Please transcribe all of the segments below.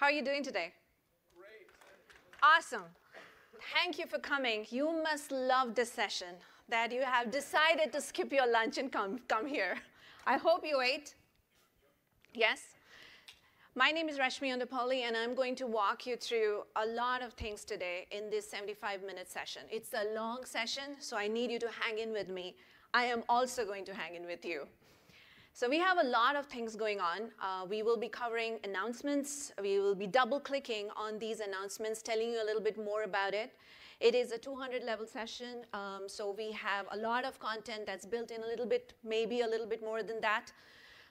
How are you doing today? Great. Awesome. Thank you for coming. You must love this session, that you have decided to skip your lunch and come here. I hope you ate. Yes? My name is Rashmi Ondapalli, and I'm going to walk you through a lot of things today in this 75-minute session. It's a long session, so I need you to hang in with me. I am also going to hang in with you. So we have a lot of things going on. We will be covering announcements. We will be double-clicking on these announcements, telling you a little bit more about it. It is a 200-level session, so we have a lot of content that's built in a little bit, maybe a little bit more than that.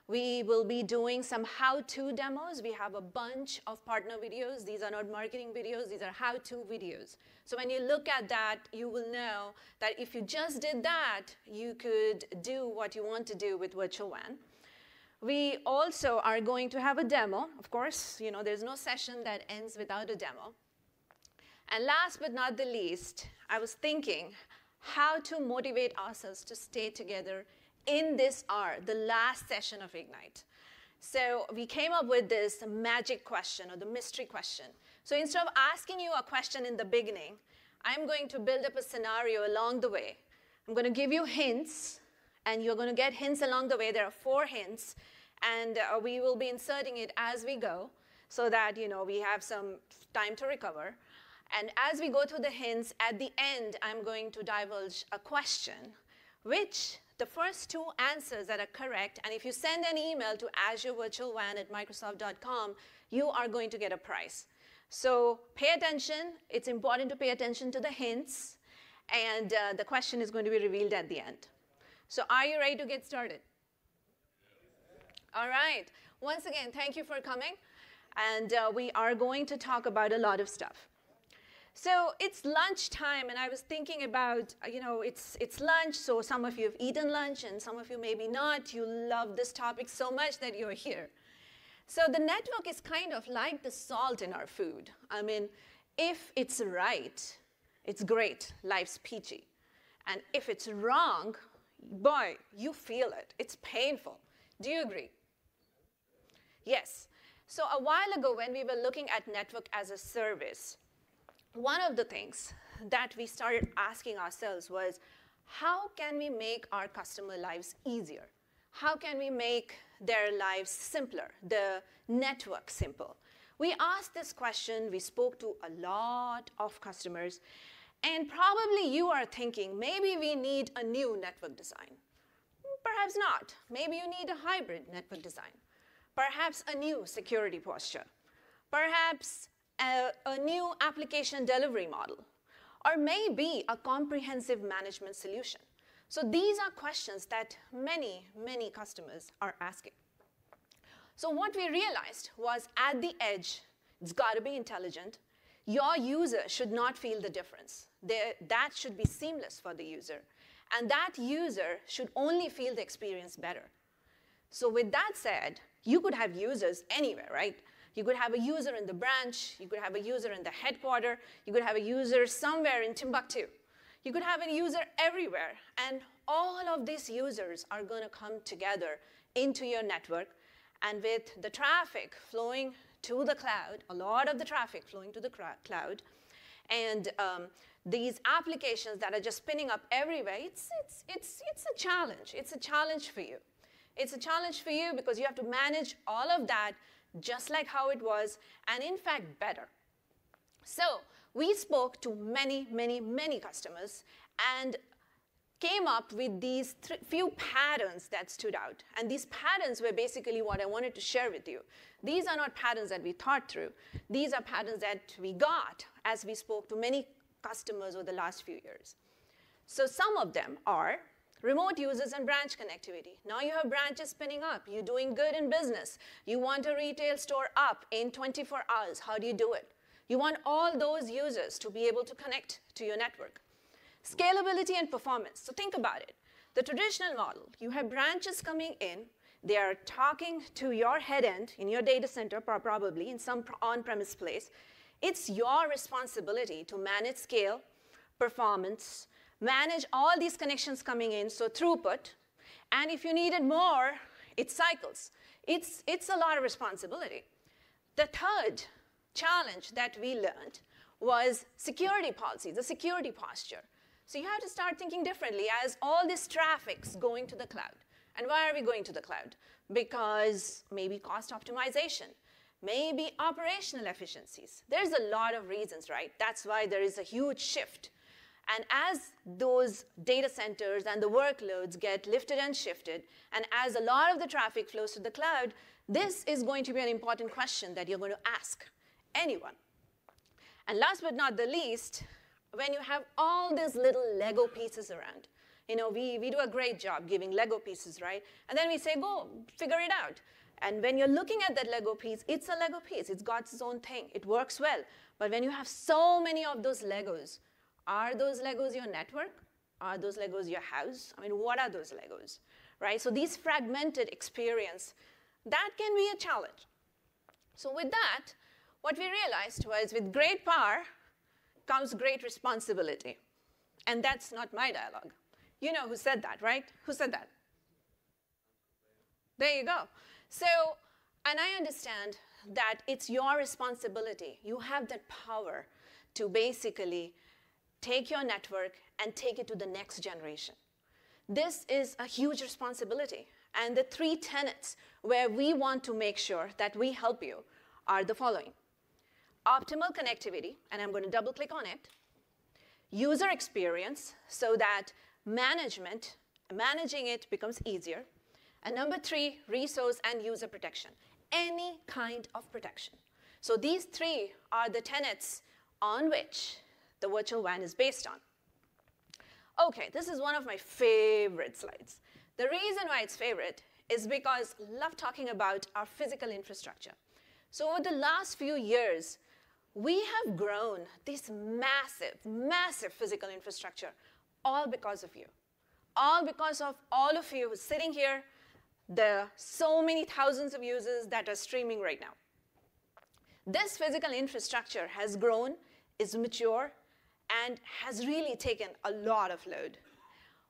We will be doing some how-to demos. We have a bunch of partner videos. These are not marketing videos. These are how-to videos. So when you look at that, you will know that if you just did that, you could do what you want to do with Virtual WAN. We also are going to have a demo. Of course, you know, there's no session that ends without a demo. And last but not the least, I was thinking how to motivate ourselves to stay together in this hour, the last session of Ignite. So we came up with this magic question, or the mystery question. So instead of asking you a question in the beginning, I'm going to build up a scenario along the way. I'm going to give you hints, and you're going to get hints along the way. There are 4 hints, and we will be inserting it as we go so that, you know, we have some time to recover. And as we go through the hints, at the end, I'm going to divulge a question, which the first 2 answers that are correct, and if you send an email to azurevirtualwan@microsoft.com, you are going to get a prize. So pay attention. It's important to pay attention to the hints, and the question is going to be revealed at the end. So are you ready to get started? All right. Once again, thank you for coming, and we are going to talk about a lot of stuff. So it's lunchtime, and I was thinking about, you know, it's lunch, so some of you have eaten lunch, and some of you maybe not. You love this topic so much that you're here. So the network is kind of like the salt in our food. I mean, if it's right, it's great, life's peachy. And if it's wrong, boy, you feel it. It's painful. Do you agree? Yes. So a while ago, when we were looking at network as a service, one of the things that we started asking ourselves was, how can we make our customer lives easier? How can we make their lives simpler, the network simple? We asked this question. We spoke to a lot of customers. And probably you are thinking, maybe we need a new network design. Perhaps not. Maybe you need a hybrid network design. Perhaps a new security posture. Perhaps a new application delivery model, or maybe a comprehensive management solution. So these are questions that many, many customers are asking. So what we realized was, at the edge, it's got to be intelligent. Your user should not feel the difference. That should be seamless for the user. And that user should only feel the experience better. So with that said, you could have users anywhere, right? You could have a user in the branch. You could have a user in the headquarters. You could have a user somewhere in Timbuktu. You could have a user everywhere. And all of these users are going to come together into your network. And with the traffic flowing to the cloud, a lot of the traffic flowing to the cloud, and these applications that are just spinning up everywhere, it's a challenge. It's a challenge for you. It's a challenge for you because you have to manage all of that just like how it was, and in fact, better. So we spoke to many, many, many customers and came up with these few patterns that stood out. And these patterns were basically what I wanted to share with you. These are not patterns that we thought through. These are patterns that we got as we spoke to many customers over the last few years. So some of them are remote users and branch connectivity. Now you have branches spinning up. You're doing good in business. You want a retail store up in 24 hours. How do you do it? You want all those users to be able to connect to your network. Scalability and performance. So think about it. The traditional model, you have branches coming in. They are talking to your head end in your data center, probably in some on-premise place. It's your responsibility to manage scale, performance, manage all these connections coming in, so throughput. And if you needed more, it cycles. It's a lot of responsibility. The third challenge that we learned was security policy, the security posture. So you have to start thinking differently as all this traffic's going to the cloud. And why are we going to the cloud? Because maybe cost optimization, maybe operational efficiencies. There's a lot of reasons, right? That's why there is a huge shift. And as those data centers and the workloads get lifted and shifted, and as a lot of the traffic flows to the cloud, this is going to be an important question that you're going to ask anyone. And last but not the least, when you have all these little Lego pieces around, we do a great job giving Lego pieces, right? And then we say, go figure it out. And when you're looking at that Lego piece, it's a Lego piece. It's got its own thing. It works well. But when you have so many of those Legos, are those Legos your network? Are those Legos your house? I mean, what are those Legos, right? So these fragmented experience, that can be a challenge. So with that, what we realized was with great power comes great responsibility. And that's not my dialogue. You know who said that, right? Who said that? There you go. So, and I understand that it's your responsibility. You have that power to basically take your network and take it to the next generation. This is a huge responsibility. And the 3 tenets where we want to make sure that we help you are the following. Optimal connectivity, and I'm going to double click on it. User experience, so that managing it becomes easier. And number 3, resource and user protection. Any kind of protection. So these 3 are the tenets on which the virtual WAN is based on. Okay, this is one of my favorite slides. The reason why it's favorite is because I love talking about our physical infrastructure. So over the last few years, we have grown this massive, massive physical infrastructure, all because of you. All because of all of you who's sitting here, the so many thousands of users that are streaming right now. This physical infrastructure has grown, is mature, and has really taken a lot of load.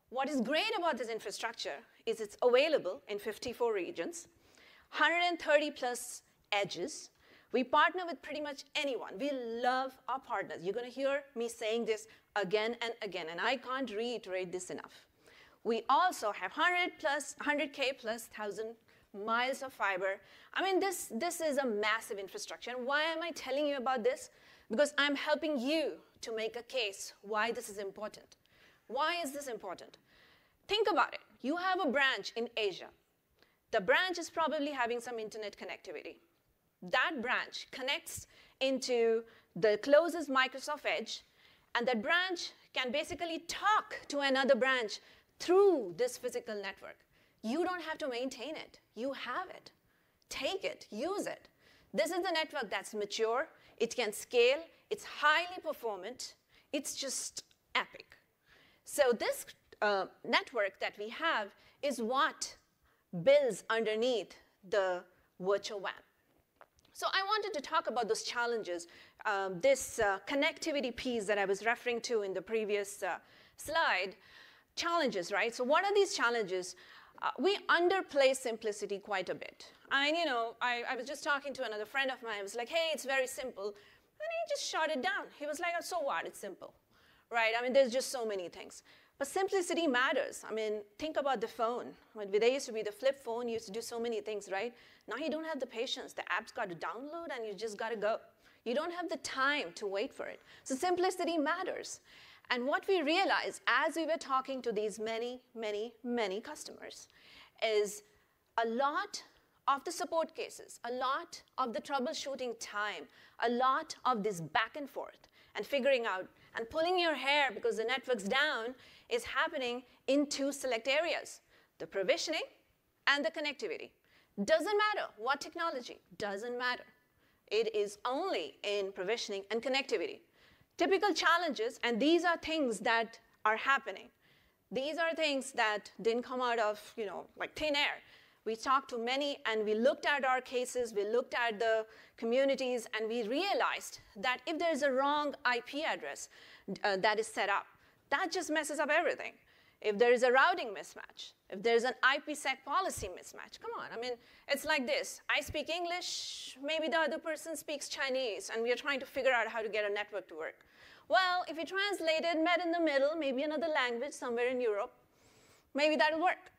What is great about this infrastructure is it's available in 54 regions, 130 plus edges. We partner with pretty much anyone. We love our partners. You're going to hear me saying this again and again, and I can't reiterate this enough. We also have 100K plus 1,000 miles of fiber. I mean, this is a massive infrastructure. And why am I telling you about this? Because I'm helping you to make a case why this is important. Why is this important? Think about it. You have a branch in Asia. The branch is probably having some internet connectivity. That branch connects into the closest Microsoft Edge, and that branch can basically talk to another branch through this physical network. You don't have to maintain it. You have it. Take it. Use it. This is the network that's mature. It can scale. It's highly performant. It's just epic. So this network that we have is what builds underneath the virtual WAN. So I wanted to talk about those challenges, this connectivity piece that I was referring to in the previous slide. Challenges, right? So what are these challenges? We underplay simplicity quite a bit. I mean, I was just talking to another friend of mine. I was like, hey, it's very simple. And he just shot it down. He was like, oh, so what? It's simple, right? I mean, there's just so many things. But simplicity matters. I mean, think about the phone. When there used to be the flip phone, you used to do so many things, right? Now you don't have the patience. The app's got to download, and you just got to go. You don't have the time to wait for it. So simplicity matters. And what we realized as we were talking to these many, many, many customers is a lot of the support cases, a lot of the troubleshooting time, a lot of this back and forth and figuring out and pulling your hair because the network's down is happening in 2 select areas, the provisioning and the connectivity. Doesn't matter what technology, doesn't matter. It is only in provisioning and connectivity. Typical challenges, and these are things that are happening. These are things that didn't come out of, like thin air. We talked to many, and we looked at our cases, we looked at the communities, and we realized that if there's a wrong IP address that is set up, that just messes up everything. if there is a routing mismatch, if there's an IPsec policy mismatch. Come on, I mean, it's like this. I speak English, maybe the other person speaks Chinese, and we are trying to figure out how to get a network to work. Well, if you translated, met in the middle, maybe another language somewhere in Europe, maybe that'll work.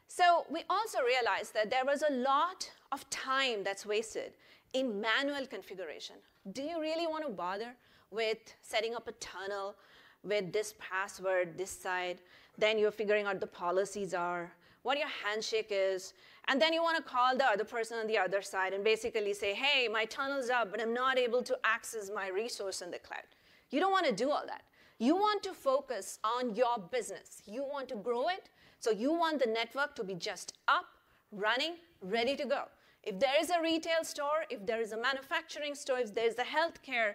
So we also realized that there was a lot of time that's wasted in manual configuration. Do you really want to bother with setting up a tunnel with this password, this side, then you're figuring out the policies are, what your handshake is, and then you want to call the other person on the other side and basically say, hey, my tunnel's up, but I'm not able to access my resource in the cloud. You don't want to do all that. You want to focus on your business. You want to grow it, so you want the network to be just up, running, ready to go. If there is a retail store, if there is a manufacturing store, if there's a healthcare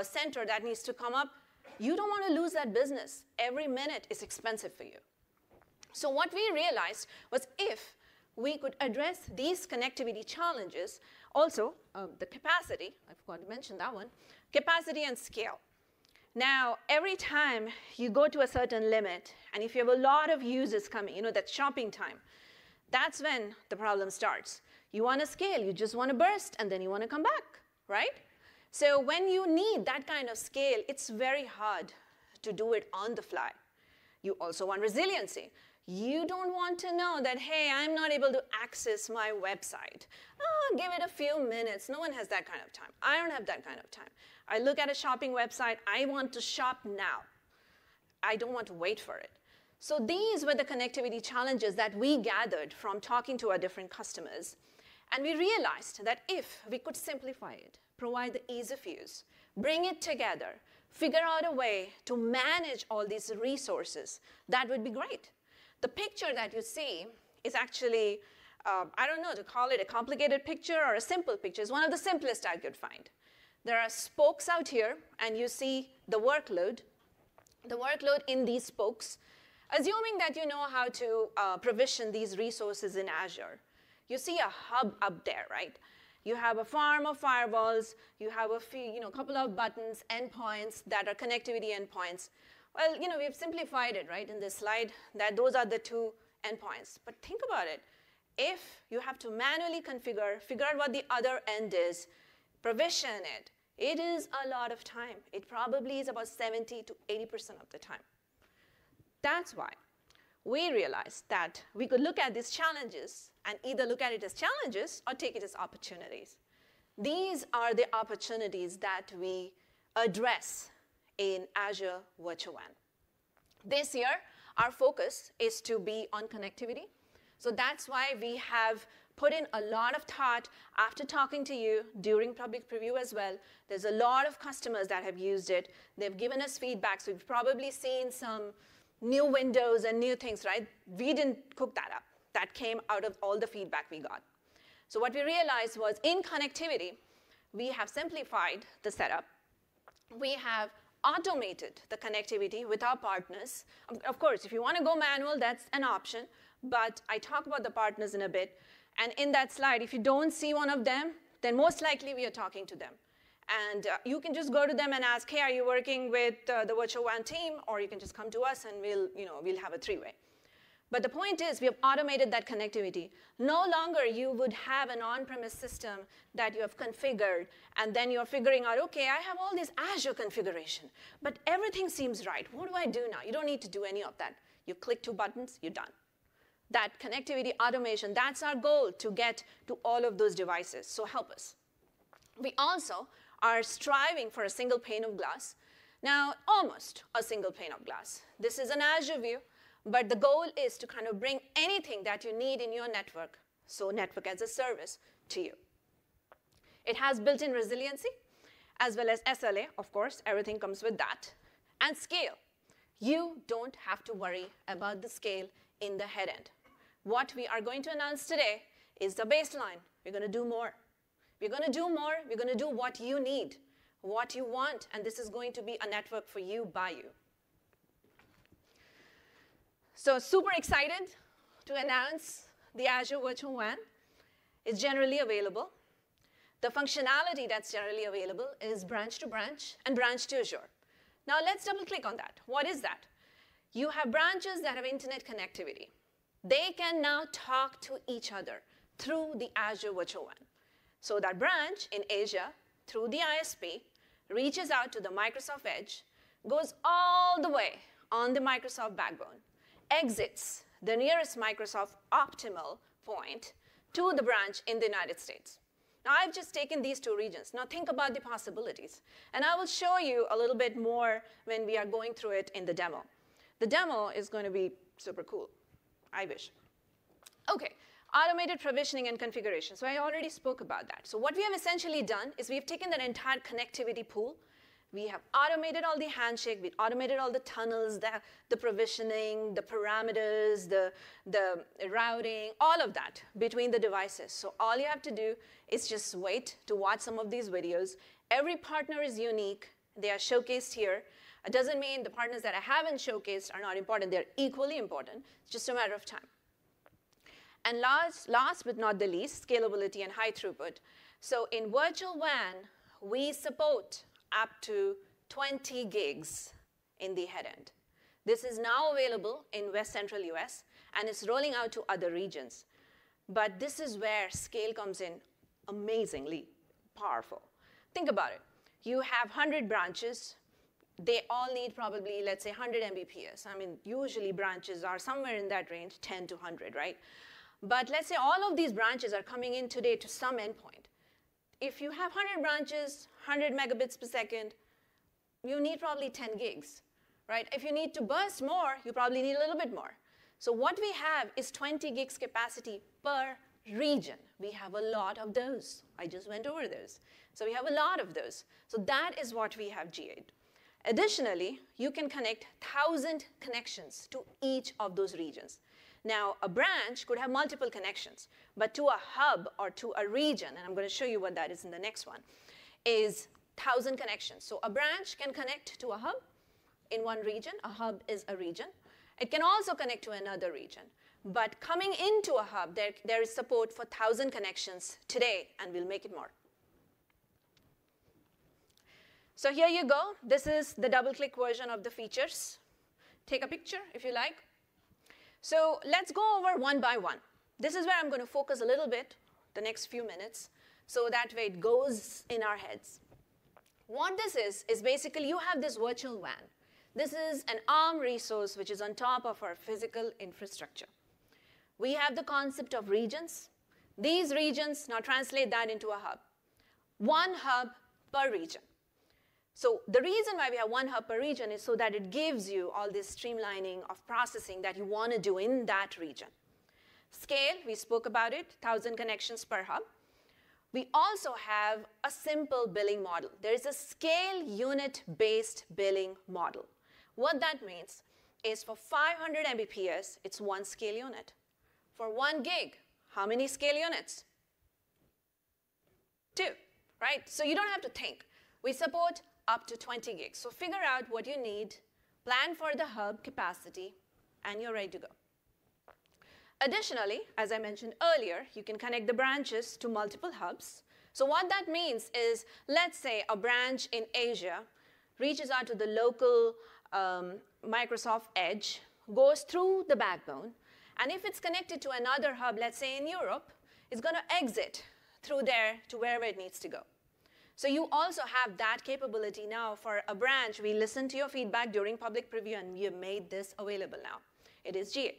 center that needs to come up, you don't want to lose that business. Every minute is expensive for you. So what we realized was if we could address these connectivity challenges, also the capacity, I forgot to mention that one, capacity and scale. Now, every time you go to a certain limit, and if you have a lot of users coming, that shopping time, that's when the problem starts. You want to scale, you just want to burst, and then you want to come back, right? So when you need that kind of scale, it's very hard to do it on the fly. You also want resiliency. You don't want to know that, hey, I'm not able to access my website. Oh, give it a few minutes. No one has that kind of time. I don't have that kind of time. I look at a shopping website. I want to shop now. I don't want to wait for it. So these were the connectivity challenges that we gathered from talking to our different customers. And we realized that if we could simplify it, provide the ease of use, bring it together, figure out a way to manage all these resources, that would be great. The picture that you see is actually, I don't know to call it a complicated picture or a simple picture. It's one of the simplest I could find. There are spokes out here, and you see the workload in these spokes, assuming that you know how to provision these resources in Azure. You see a hub up there, right? You have a farm of firewalls. You have a few, couple of buttons, endpoints that are connectivity endpoints. Well, we've simplified it, right, in this slide, that those are the two endpoints. But think about it. If you have to manually configure, figure out what the other end is, provision it, it is a lot of time. It probably is about 70 to 80% of the time. That's why we realized that we could look at these challenges and either look at it as challenges or take it as opportunities. These are the opportunities that we address in Azure Virtual WAN. This year, our focus is to be on connectivity. So that's why we have put in a lot of thought after talking to you during public preview as well. There's a lot of customers that have used it. They've given us feedback, so we've probably seen some new windows and new things, right? We didn't cook that up. That came out of all the feedback we got. So what we realized was in connectivity, we have simplified the setup. We have automated the connectivity with our partners. Of course, if you want to go manual, that's an option. But I talk about the partners in a bit. And in that slide, if you don't see one of them, then most likely we are talking to them. And you can just go to them and ask, hey, are you working with the Virtual WAN team? Or you can just come to us and we'll have a three-way. But the point is, we have automated that connectivity. No longer you would have an on-premise system that you have configured, and then you're figuring out, okay, I have all this Azure configuration, but everything seems right. What do I do now? You don't need to do any of that. You click two buttons, you're done. That connectivity automation, that's our goal, to get to all of those devices. So help us. We also are striving for a single pane of glass. Now, almost a single pane of glass. This is an Azure view. But the goal is to kind of bring anything that you need in your network, so network as a service, to you. It has built-in resiliency, as well as SLA, of course. Everything comes with that. And scale. You don't have to worry about the scale in the head end. What we are going to announce today is the baseline. We're going to do more. We're going to do more. We're going to do what you need, what you want, and this is going to be a network for you, by you. So super excited to announce the Azure Virtual WAN is generally available. The functionality that's generally available is branch to branch and branch to Azure. Now let's double click on that. What is that? You have branches that have internet connectivity. They can now talk to each other through the Azure Virtual WAN. So that branch in Asia, through the ISP, reaches out to the Microsoft Edge, goes all the way on the Microsoft backbone, exits the nearest Microsoft optimal point to the branch in the United States. Now, I've just taken these two regions. Now, think about the possibilities. And I will show you a little bit more when we are going through it in the demo. The demo is going to be super cool. I wish. OK, automated provisioning and configuration. So I already spoke about that. So what we have essentially done is we've taken that entire connectivity pool. We have automated all the handshake. We've automated all the tunnels, the provisioning, the parameters, the routing, all of that between the devices. So all you have to do is just wait to watch some of these videos. Every partner is unique. They are showcased here. It doesn't mean the partners that I haven't showcased are not important. They're equally important. It's just a matter of time. And last but not the least, scalability and high throughput. So in virtual WAN, we support up to 20 gigs in the head end. This is now available in West Central US, and it's rolling out to other regions. But this is where scale comes in amazingly powerful. Think about it. You have 100 branches. They all need probably, let's say, 100 Mbps. I mean, usually branches are somewhere in that range, 10 to 100, right? But let's say all of these branches are coming in today to some endpoint. If you have 100 branches, 100 megabits per second, you need probably 10 gigs, right? If you need to burst more, you probably need a little bit more. So what we have is 20 gigs capacity per region. We have a lot of those. I just went over those. So we have a lot of those. So that is what we have GA'd. Additionally, you can connect 1,000 connections to each of those regions. Now, a branch could have multiple connections, but to a hub or to a region, and I'm going to show you what that is in the next one, is 1,000 connections. So a branch can connect to a hub in one region. A hub is a region. It can also connect to another region. But coming into a hub, there is support for 1,000 connections today, and we'll make it more. So here you go. This is the double-click version of the features. Take a picture if you like. So let's go over one by one. This is where I'm going to focus a little bit the next few minutes, so that way it goes in our heads. What this is basically you have this virtual WAN. This is an ARM resource which is on top of our physical infrastructure. We have the concept of regions. These regions, now translate that into a hub. One hub per region. So the reason why we have one hub per region is so that it gives you all this streamlining of processing that you want to do in that region. Scale, we spoke about it, 1,000 connections per hub. We also have a simple billing model. There is a scale unit-based billing model. What that means is for 500 Mbps, it's one scale unit. For 1 gig, how many scale units? 2, right? So you don't have to think. We support up to 20 gigs. So figure out what you need, plan for the hub capacity, and you're ready to go. Additionally, as I mentioned earlier, you can connect the branches to multiple hubs. So what that means is, let's say a branch in Asia reaches out to the local Microsoft Edge, goes through the backbone, and if it's connected to another hub, let's say in Europe, it's going to exit through there to wherever it needs to go. So you also have that capability now for a branch. We listened to your feedback during public preview, and we have made this available now. It is GA.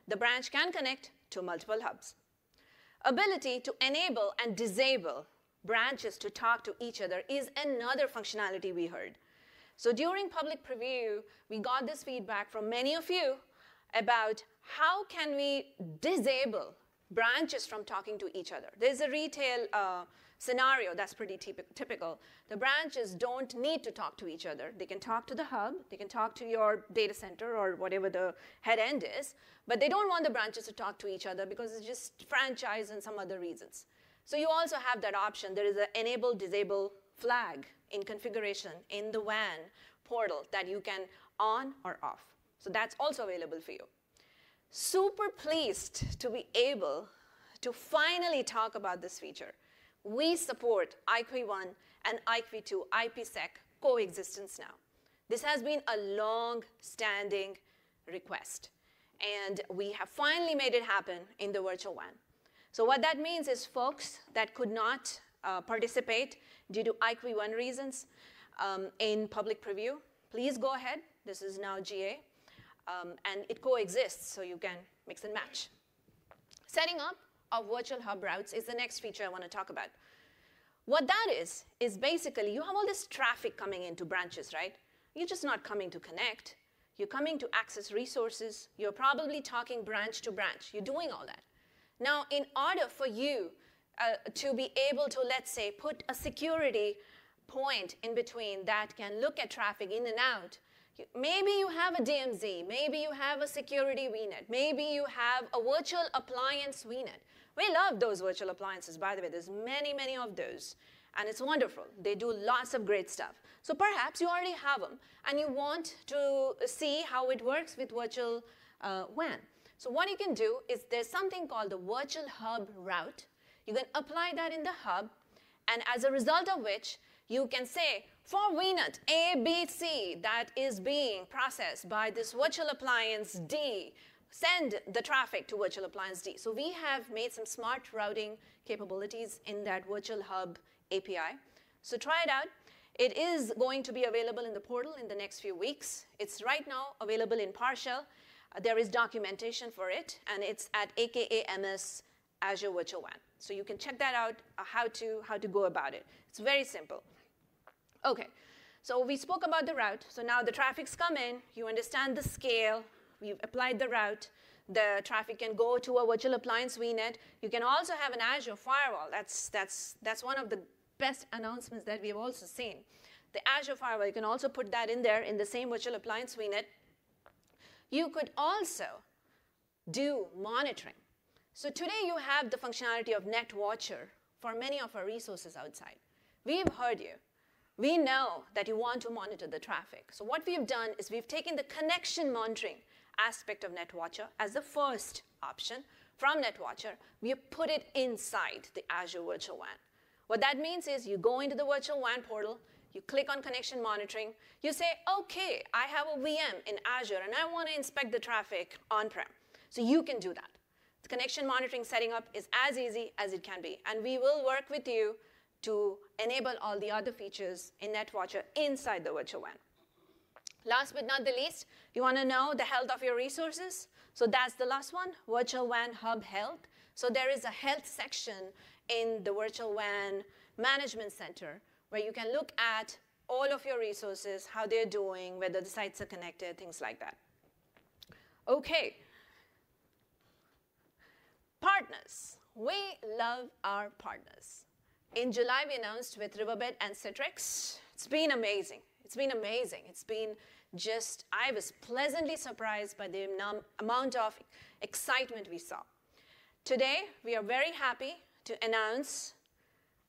The branch can connect to multiple hubs. Ability to enable and disable branches to talk to each other is another functionality we heard. So during public preview, we got this feedback from many of you about how can we disable branches from talking to each other. There's a retail scenario that's pretty typical. The branches don't need to talk to each other. They can talk to the hub. They can talk to your data center or whatever the head end is. But they don't want the branches to talk to each other because it's just franchise and some other reasons. So you also have that option. There is an enable, disable flag in configuration in the WAN portal that you can on or off. So that's also available for you. Super pleased to be able to finally talk about this feature. We support IPv1 and IPv2 IPsec coexistence now. This has been a long-standing request. And we have finally made it happen in the virtual WAN. So what that means is folks that could not participate due to IQ1 reasons in public preview, please go ahead. This is now GA. And it coexists, so you can mix and match. Setting up of virtual hub routes is the next feature I want to talk about. What that is basically you have all this traffic coming into branches, right? You're just not coming to connect. You're coming to access resources. You're probably talking branch to branch. You're doing all that. Now, in order for you to be able to, let's say, put a security point in between that can look at traffic in and out, maybe you have a DMZ, maybe you have a security VNet, maybe you have a virtual appliance VNet. We love those virtual appliances, by the way. There's many, many of those. And it's wonderful. They do lots of great stuff. So perhaps you already have them, and you want to see how it works with virtual WAN. So what you can do is there's something called the virtual hub route. You can apply that in the hub, and as a result of which, you can say, for VNet A, B, C that is being processed by this virtual appliance D, send the traffic to virtual appliance D. So we have made some smart routing capabilities in that virtual hub API. So try it out. It is going to be available in the portal in the next few weeks. It's right now available in PowerShell. There is documentation for it, and it's at AKAMS Azure Virtual WAN. So you can check that out, how to go about it. It's very simple. Okay, so we spoke about the route. So now the traffic's come in. You understand the scale. We've applied the route. The traffic can go to a virtual appliance VNet. You can also have an Azure firewall. That's one of the best announcements that we've also seen. The Azure firewall, you can also put that in there in the same virtual appliance VNet. You could also do monitoring. So today you have the functionality of NetWatcher for many of our resources outside. We've heard you. We know that you want to monitor the traffic. So what we've done is we've taken the connection monitoring aspect of NetWatcher as the first option from NetWatcher. We have put it inside the Azure Virtual WAN. What that means is you go into the Virtual WAN portal, you click on connection monitoring, you say, okay, I have a VM in Azure and I want to inspect the traffic on-prem. So you can do that. The connection monitoring setting up is as easy as it can be, and we will work with you to enable all the other features in NetWatcher inside the Virtual WAN. Last but not the least, you want to know the health of your resources. So that's the last one, Virtual WAN Hub Health. So there is a health section in the Virtual WAN Management Center where you can look at all of your resources, how they're doing, whether the sites are connected, things like that. Okay. Partners. We love our partners. In July, we announced with Riverbed and Citrix. It's been amazing. It's been amazing. It's been just, I was pleasantly surprised by the amount of excitement we saw. Today, we are very happy to announce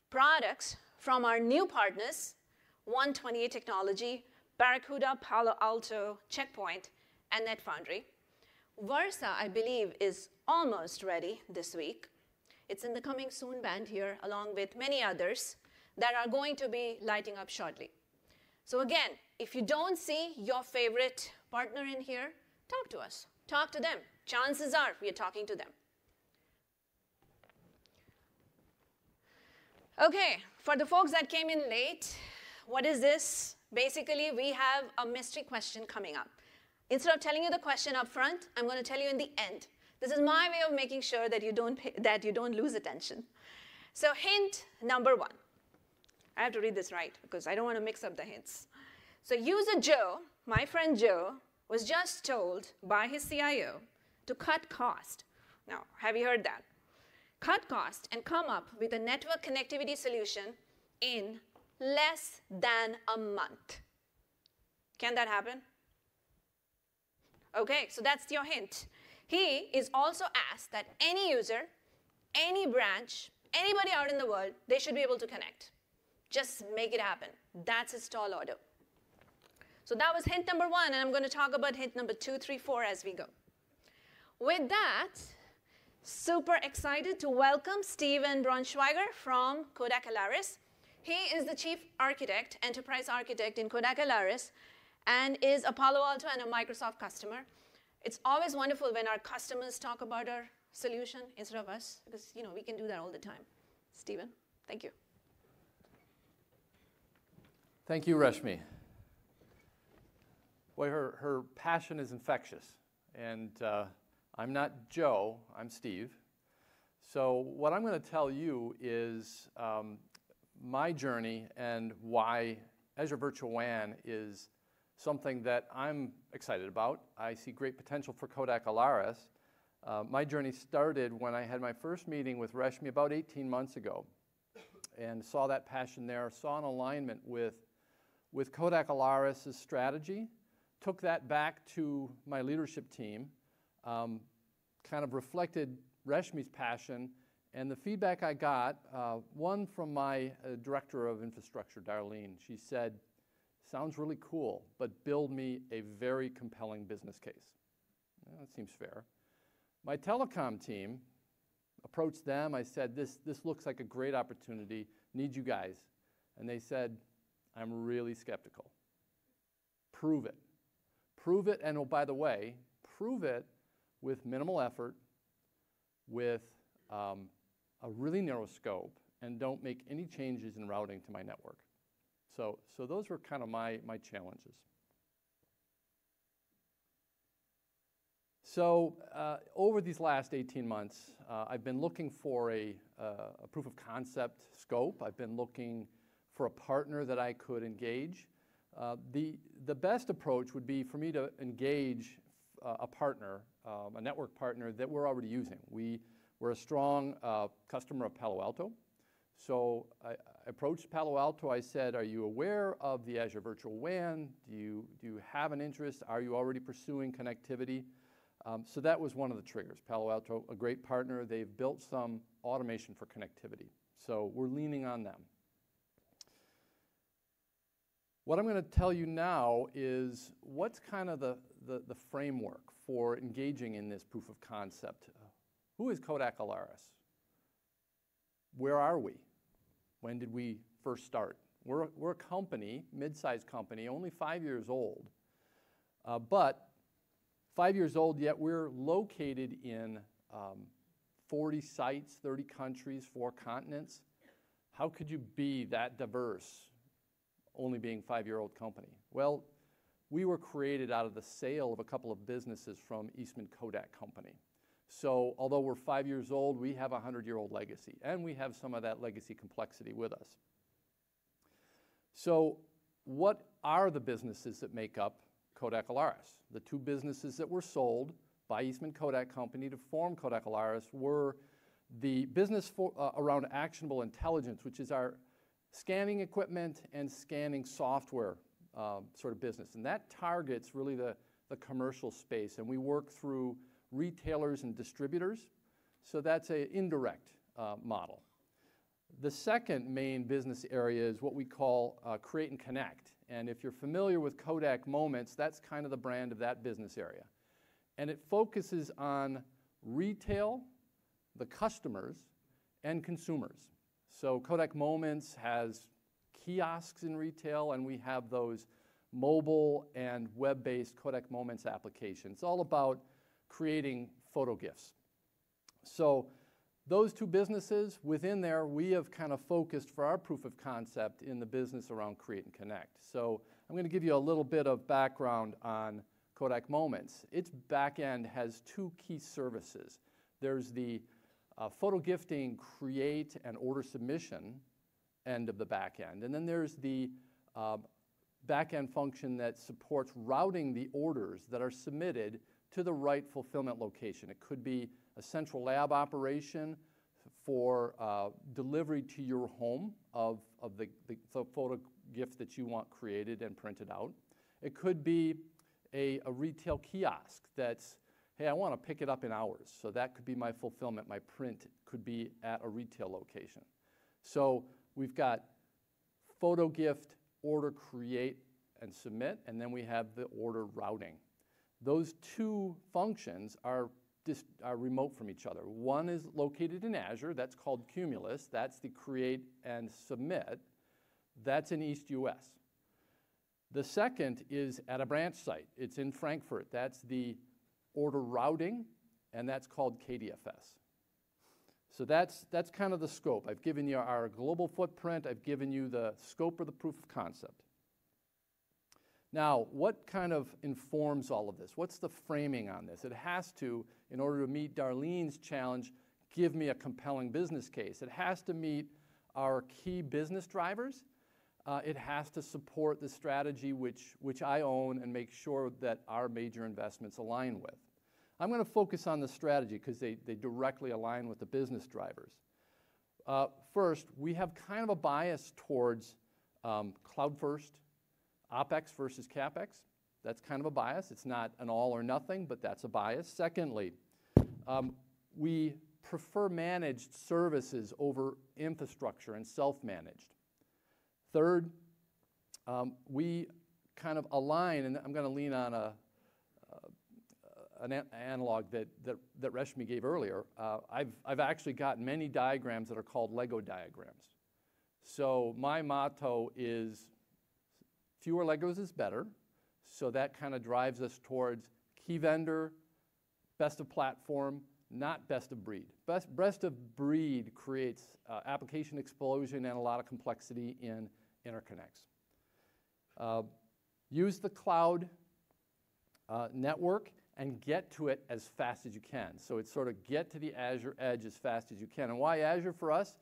products from our new partners, 128 Technology, Barracuda, Palo Alto, Checkpoint, and NetFoundry. Versa, I believe, is almost ready this week. It's in the coming soon band here, along with many others that are going to be lighting up shortly. So again, if you don't see your favorite partner in here, talk to us. Talk to them. Chances are we are talking to them. Okay, for the folks that came in late, what is this? Basically, we have a mystery question coming up. Instead of telling you the question up front, I'm going to tell you in the end. This is my way of making sure that you don't lose attention. So hint number one. I have to read this right because I don't want to mix up the hints. So user Joe, my friend Joe, was just told by his CIO to cut cost. Now, have you heard that? Cut cost and come up with a network connectivity solution in less than a month. Can that happen? Okay, so that's your hint. He is also asked that any user, any branch, anybody out in the world, they should be able to connect. Just make it happen. That's his tall order. So that was hint number one, and I'm going to talk about hint number 2, 3, 4 as we go. With that, super excited to welcome Steven Braunschweiger from Kodak Alaris. He is the chief architect, enterprise architect in Kodak Alaris, and is a Palo Alto and a Microsoft customer. It's always wonderful when our customers talk about our solution instead of us, because we can do that all the time. Stephen, thank you. Thank you, Rashmi. Boy, her passion is infectious. And I'm not Joe, I'm Steve. So what I'm going to tell you is my journey and why Azure Virtual WAN is something that I'm excited about. I see great potential for Kodak Alaris. My journey started when I had my first meeting with Rashmi about 18 months ago and saw that passion there, saw an alignment with Kodak Alaris' strategy, took that back to my leadership team, kind of reflected Rashmi's passion, and the feedback I got, one from my director of infrastructure, Darlene. She said, sounds really cool, but build me a very compelling business case. Well, that seems fair. My telecom team approached them. I said, this looks like a great opportunity, need you guys. And they said, I'm really skeptical. Prove it. Prove it, and oh, by the way, prove it with minimal effort, with a really narrow scope, and don't make any changes in routing to my network. So those were kind of my challenges. So over these last 18 months, I've been looking for a proof of concept scope. I've been looking for a partner that I could engage. The best approach would be for me to engage a partner, a network partner that we're already using. We're a strong customer of Palo Alto. So I approached Palo Alto. I said, are you aware of the Azure Virtual WAN? Do you have an interest? Are you already pursuing connectivity? So that was one of the triggers. Palo Alto, a great partner. They've built some automation for connectivity. So we're leaning on them. What I'm going to tell you now is what's kind of the framework for engaging in this proof of concept. Who is Kodak Alaris? Where are we? When did we first start? We're a company, mid-sized company, only 5 years old. But 5 years old, yet we're located in 40 sites, 30 countries, 4 continents. How could you be that diverse, only being a 5-year-old company? Well, we were created out of the sale of a couple of businesses from Eastman Kodak Company. So although we're 5 years old, we have a 100-year-old legacy, and we have some of that legacy complexity with us. So what are the businesses that make up Kodak Alaris? The 2 businesses that were sold by Eastman Kodak Company to form Kodak Alaris were the business around actionable intelligence, which is our scanning equipment and scanning software sort of business. And that targets really the commercial space, and we work through retailers and distributors. So that's an indirect model. The second main business area is what we call Create and Connect. And if you're familiar with Kodak Moments, that's kind of the brand of that business area. And it focuses on retail, the customers, and consumers. So Kodak Moments has kiosks in retail, and we have those mobile and web-based Kodak Moments applications. It's all about creating photo GIFs. So those 2 businesses, within there, we have kind of focused for our proof of concept in the business around Create and Connect. So I'm going to give you a little bit of background on Kodak Moments. Its back end has 2 key services. There's the photo gifting, create, and order submission end of the back end. And then there's the back end function that supports routing the orders that are submitted to the right fulfillment location. It could be a central lab operation for delivery to your home of the photo gift that you want created and printed out. It could be a retail kiosk that's, hey, I want to pick it up in hours. So that could be my fulfillment. My print could be at a retail location. So we've got photo gift, order, create, and submit, and then we have the order routing. Those 2 functions are remote from each other. One is located in Azure. That's called Cumulus. That's the create and submit. That's in East US. The second is at a branch site. It's in Frankfurt. That's the order routing, and that's called KDFS. So that's kind of the scope. I've given you our global footprint. I've given you the scope or the proof of concept. Now, what kind of informs all of this? What's the framing on this? It has to, in order to meet Darlene's challenge, give me a compelling business case. It has to meet our key business drivers. It has to support the strategy which I own and make sure that our major investments align with. I'm going to focus on the strategy because they directly align with the business drivers. First, we have kind of a bias towards cloud first, OpEx versus CapEx. That's kind of a bias. It's not an all or nothing, but that's a bias. Secondly, we prefer managed services over infrastructure and self-managed. Third, we kind of align, and I'm going to lean on an analog that Reshmi gave earlier. I've actually got many diagrams that are called Lego diagrams. So my motto is fewer Legos is better. So that kind of drives us towards key vendor, best of platform, not best of breed. Best of breed creates application explosion and a lot of complexity in interconnects. Use the cloud network and get to it as fast as you can. So it's sort of get to the Azure edge as fast as you can. And why Azure for us?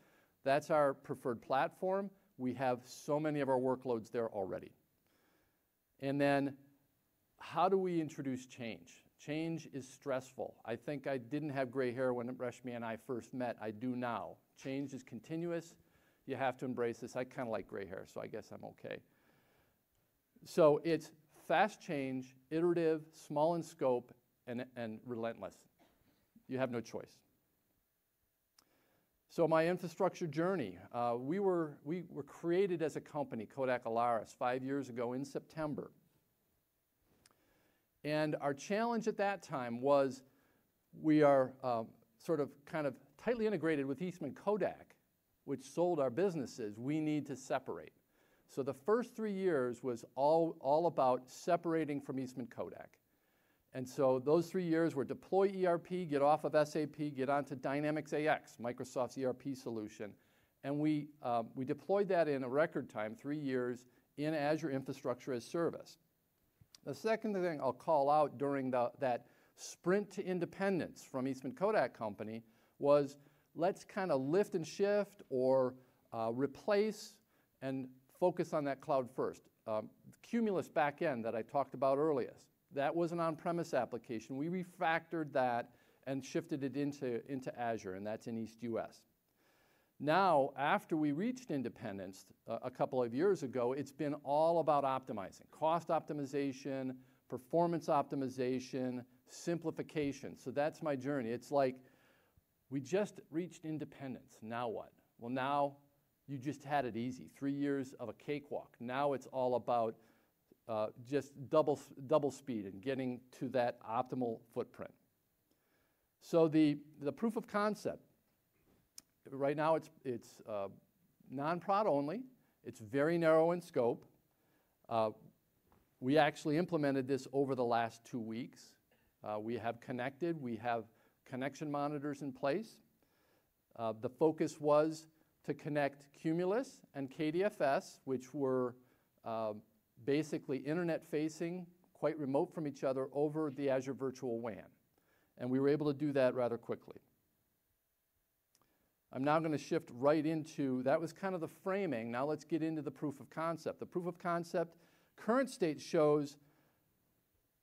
That's our preferred platform. We have so many of our workloads there already. And then how do we introduce change? Change is stressful. I think I didn't have gray hair when Reshmi and I first met. I do now. Change is continuous. You have to embrace this. I kind of like gray hair, so I guess I'm okay. So it's fast change, iterative, small in scope, and relentless. You have no choice. So my infrastructure journey, we were created as a company, Kodak Alaris, 5 years ago in September. And our challenge at that time was we are sort of kind of tightly integrated with Eastman Kodak, which sold our businesses. We need to separate. So the first 3 years was all about separating from Eastman Kodak. And so those 3 years were deploy ERP, get off of SAP, get onto Dynamics AX, Microsoft's ERP solution. And we deployed that in a record time, 3 years, in Azure Infrastructure as Service. The second thing I'll call out during that sprint to independence from Eastman Kodak Company was let's kind of lift and shift or replace and focus on that cloud first. Cumulus backend that I talked about earlier, that was an on-premise application. We refactored that and shifted it into Azure, and that's in East US. Now, after we reached independence a couple of years ago, it's been all about optimizing. Cost optimization, performance optimization, simplification. So that's my journey. It's like we just reached independence. Now what? Well, now you just had it easy. 3 years of a cakewalk. Now it's all about just double speed and getting to that optimal footprint. So the proof of concept. Right now it's non-prod only. It's very narrow in scope. We actually implemented this over the last 2 weeks. We have connected. We have connection monitors in place. The focus was to connect Cumulus and KDFS, which were basically internet-facing, quite remote from each other, over the Azure Virtual WAN. And we were able to do that rather quickly. I'm now going to shift right into, that was kind of the framing. Now let's get into the proof of concept. The proof of concept, current state shows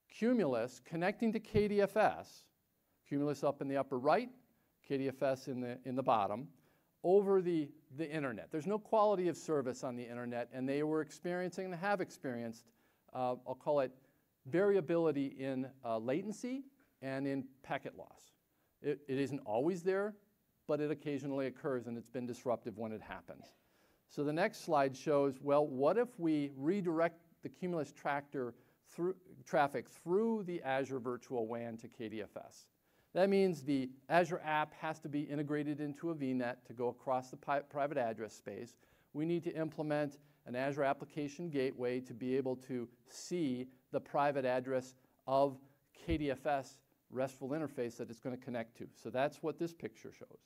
Cumulus connecting to KDFS, Cumulus up in the upper right, KDFS in the bottom, over the internet. There's no quality of service on the internet, and they were experiencing and have experienced, I'll call it variability in latency and in packet loss. It isn't always there, but it occasionally occurs, and it's been disruptive when it happens. So the next slide shows, well, what if we redirect the Cumulus traffic through the Azure Virtual WAN to KDFS? That means the Azure app has to be integrated into a VNet to go across the private address space. We need to implement an Azure Application Gateway to be able to see the private address of KDFS RESTful interface that it's going to connect to. So that's what this picture shows.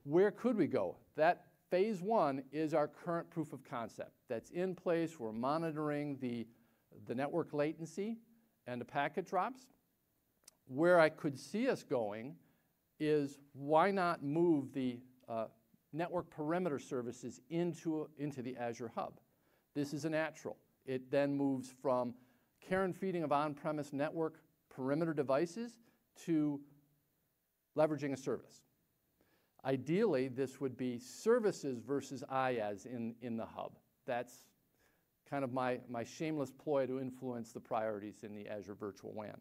Where could we go? That phase one is our current proof of concept. That's in place. We're monitoring the network latency and the packet drops. Where I could see us going is why not move the network perimeter services into the Azure Hub. This is a natural. It then moves from care and feeding of on-premise network perimeter devices to leveraging a service. Ideally, this would be services versus IaaS in the hub. That's kind of my shameless ploy to influence the priorities in the Azure Virtual WAN.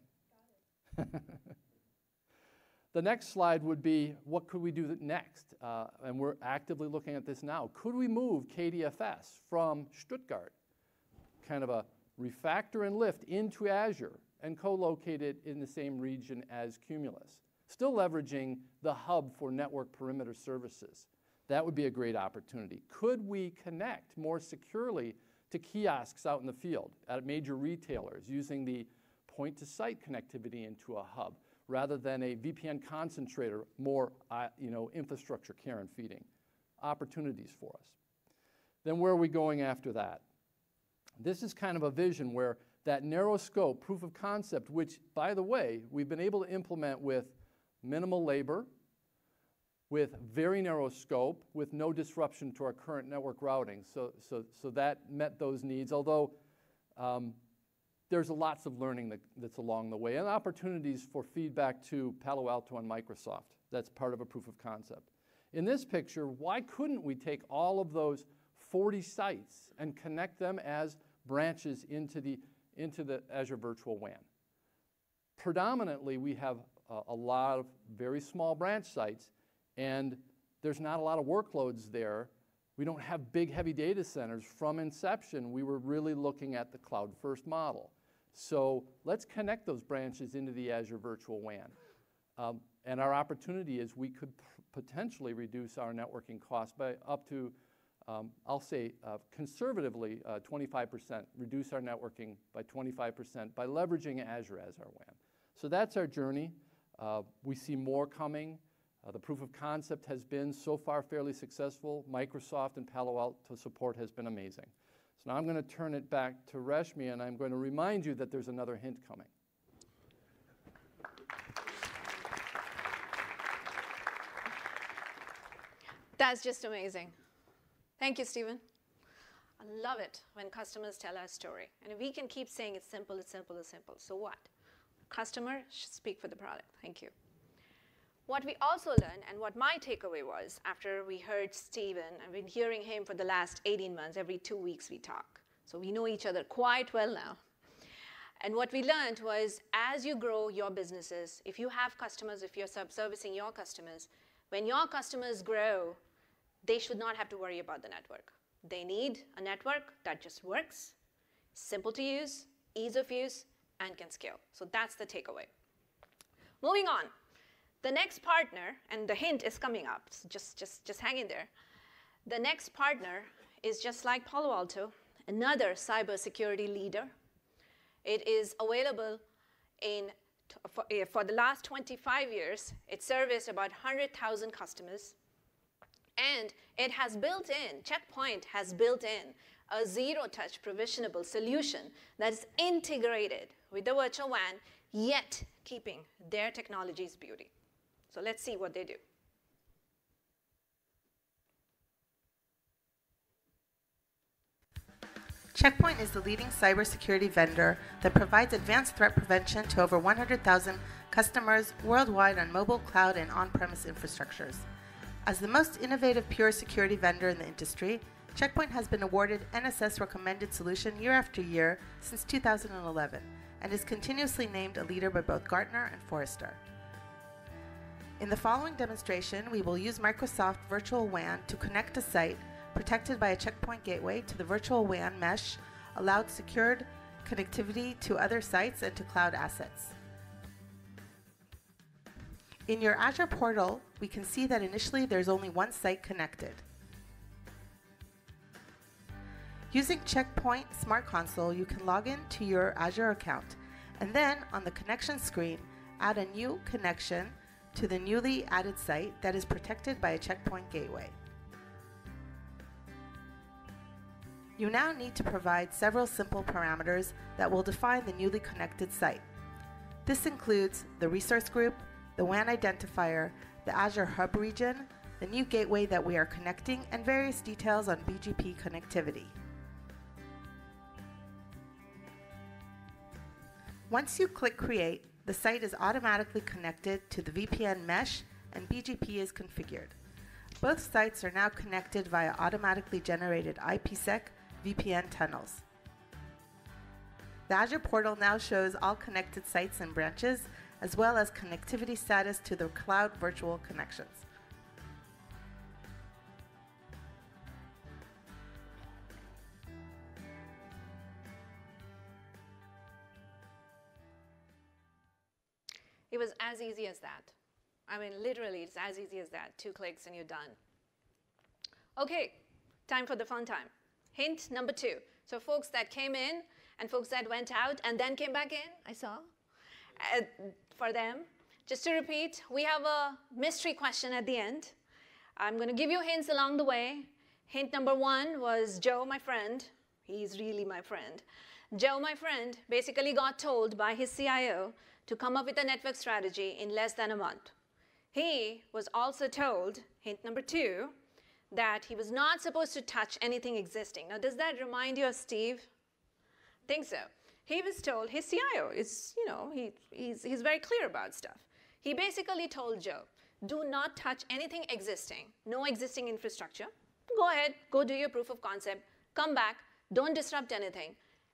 The next slide would be, what could we do next? And we're actively looking at this now. Could we move KDFS from Stuttgart, kind of a refactor and lift into Azure, and co-locate it in the same region as Cumulus, still leveraging the hub for network perimeter services? That would be a great opportunity. Could we connect more securely to kiosks out in the field at major retailers using the point-to-site connectivity into a hub, rather than a VPN concentrator, more infrastructure care and feeding? Opportunities for us. Then where are we going after that? This is kind of a vision where that narrow scope proof of concept, which, by the way, we've been able to implement with minimal labor, with very narrow scope, with no disruption to our current network routing. So that met those needs, although there's lots of learning that's along the way, and opportunities for feedback to Palo Alto and Microsoft. That's part of a proof of concept. In this picture, why couldn't we take all of those 40 sites and connect them as branches into the Azure Virtual WAN? Predominantly, we have a lot of very small branch sites, and there's not a lot of workloads there. We don't have big, heavy data centers. From inception, we were really looking at the cloud-first model. So let's connect those branches into the Azure Virtual WAN. And our opportunity is we could potentially reduce our networking costs by up to, I'll say conservatively, 25%, reduce our networking by 25% by leveraging Azure as our WAN. So that's our journey. We see more coming. The proof of concept has been so far fairly successful. Microsoft and Palo Alto support has been amazing. So now I'm going to turn it back to Reshmi, and I'm going to remind you that there's another hint coming. That's just amazing. Thank you, Stephen. I love it when customers tell our story. And we can keep saying it's simple, it's simple, it's simple. So what? Customer should speak for the product. Thank you. What we also learned, and what my takeaway was after we heard Stephen, I've been hearing him for the last 18 months, every 2 weeks we talk. So we know each other quite well now. And what we learned was, as you grow your businesses, if you have customers, if you're servicing your customers, when your customers grow, they should not have to worry about the network. They need a network that just works, simple to use, ease of use, and can scale. So that's the takeaway. Moving on. The next partner, and the hint is coming up, so just hang in there. The next partner is just like Palo Alto, another cybersecurity leader. It is available for the last 25 years. It serviced about 100,000 customers. And it has built in, Checkpoint has built in a zero-touch provisionable solution that is integrated with the virtual WAN, yet keeping their technology's beauty. So let's see what they do. Checkpoint is the leading cybersecurity vendor that provides advanced threat prevention to over 100,000 customers worldwide on mobile, cloud, and on-premise infrastructures. As the most innovative pure security vendor in the industry, Checkpoint has been awarded NSS Recommended Solution year after year since 2011 and is continuously named a leader by both Gartner and Forrester. In the following demonstration, we will use Microsoft Virtual WAN to connect a site protected by a Checkpoint gateway to the Virtual WAN mesh, allowed secured connectivity to other sites and to cloud assets. In your Azure portal, we can see that initially there's only one site connected. Using Checkpoint Smart Console, you can log in to your Azure account, and then on the connection screen, add a new connection to the newly added site that is protected by a checkpoint gateway. You now need to provide several simple parameters that will define the newly connected site. This includes the resource group, the WAN identifier, the Azure Hub region, the new gateway that we are connecting, and various details on BGP connectivity. Once you click Create, the site is automatically connected to the VPN mesh and BGP is configured. Both sites are now connected via automatically generated IPsec VPN tunnels. The Azure portal now shows all connected sites and branches, as well as connectivity status to the cloud virtual connections. It was as easy as that. I mean, literally, it's as easy as that. 2 clicks and you're done. Okay, time for the fun time. Hint number 2. So folks that came in and folks that went out and then came back in, I saw, for them. Just to repeat, we have a mystery question at the end. I'm going to give you hints along the way. Hint number 1 was Joe, my friend. He's really my friend. Joe, my friend, basically got told by his CIO to come up with a network strategy in less than a month. He was also told, hint number 2, that he was not supposed to touch anything existing. Now, does that remind you of Steve? I think so. He was told, his CIO is, he's very clear about stuff. He basically told Joe, do not touch anything existing, no existing infrastructure. Go ahead, go do your proof of concept, come back, don't disrupt anything.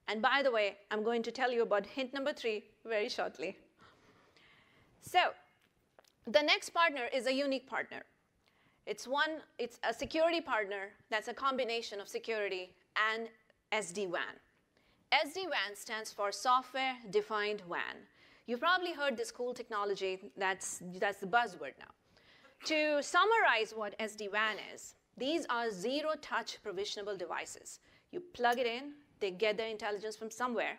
And by the way, I'm going to tell you about hint number 3 very shortly. So, the next partner is a unique partner. It's a security partner that's a combination of security and SD-WAN. SD-WAN stands for Software Defined WAN. You've probably heard this cool technology that's the buzzword now. To summarize what SD-WAN is, these are zero-touch provisionable devices. You plug it in, they get their intelligence from somewhere.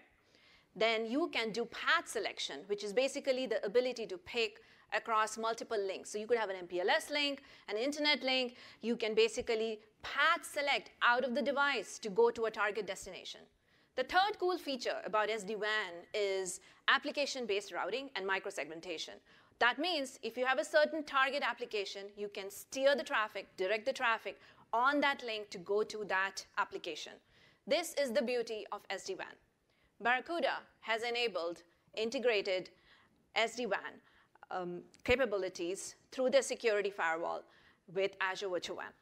Then you can do path selection, which is basically the ability to pick across multiple links. So you could have an MPLS link, an internet link. You can basically path select out of the device to go to a target destination. The third cool feature about SD-WAN is application-based routing and microsegmentation. That means if you have a certain target application, you can steer the traffic, direct the traffic on that link to go to that application. This is the beauty of SD-WAN. Barracuda has enabled integrated SD-WAN capabilities through their security firewall with Azure Virtual WAN.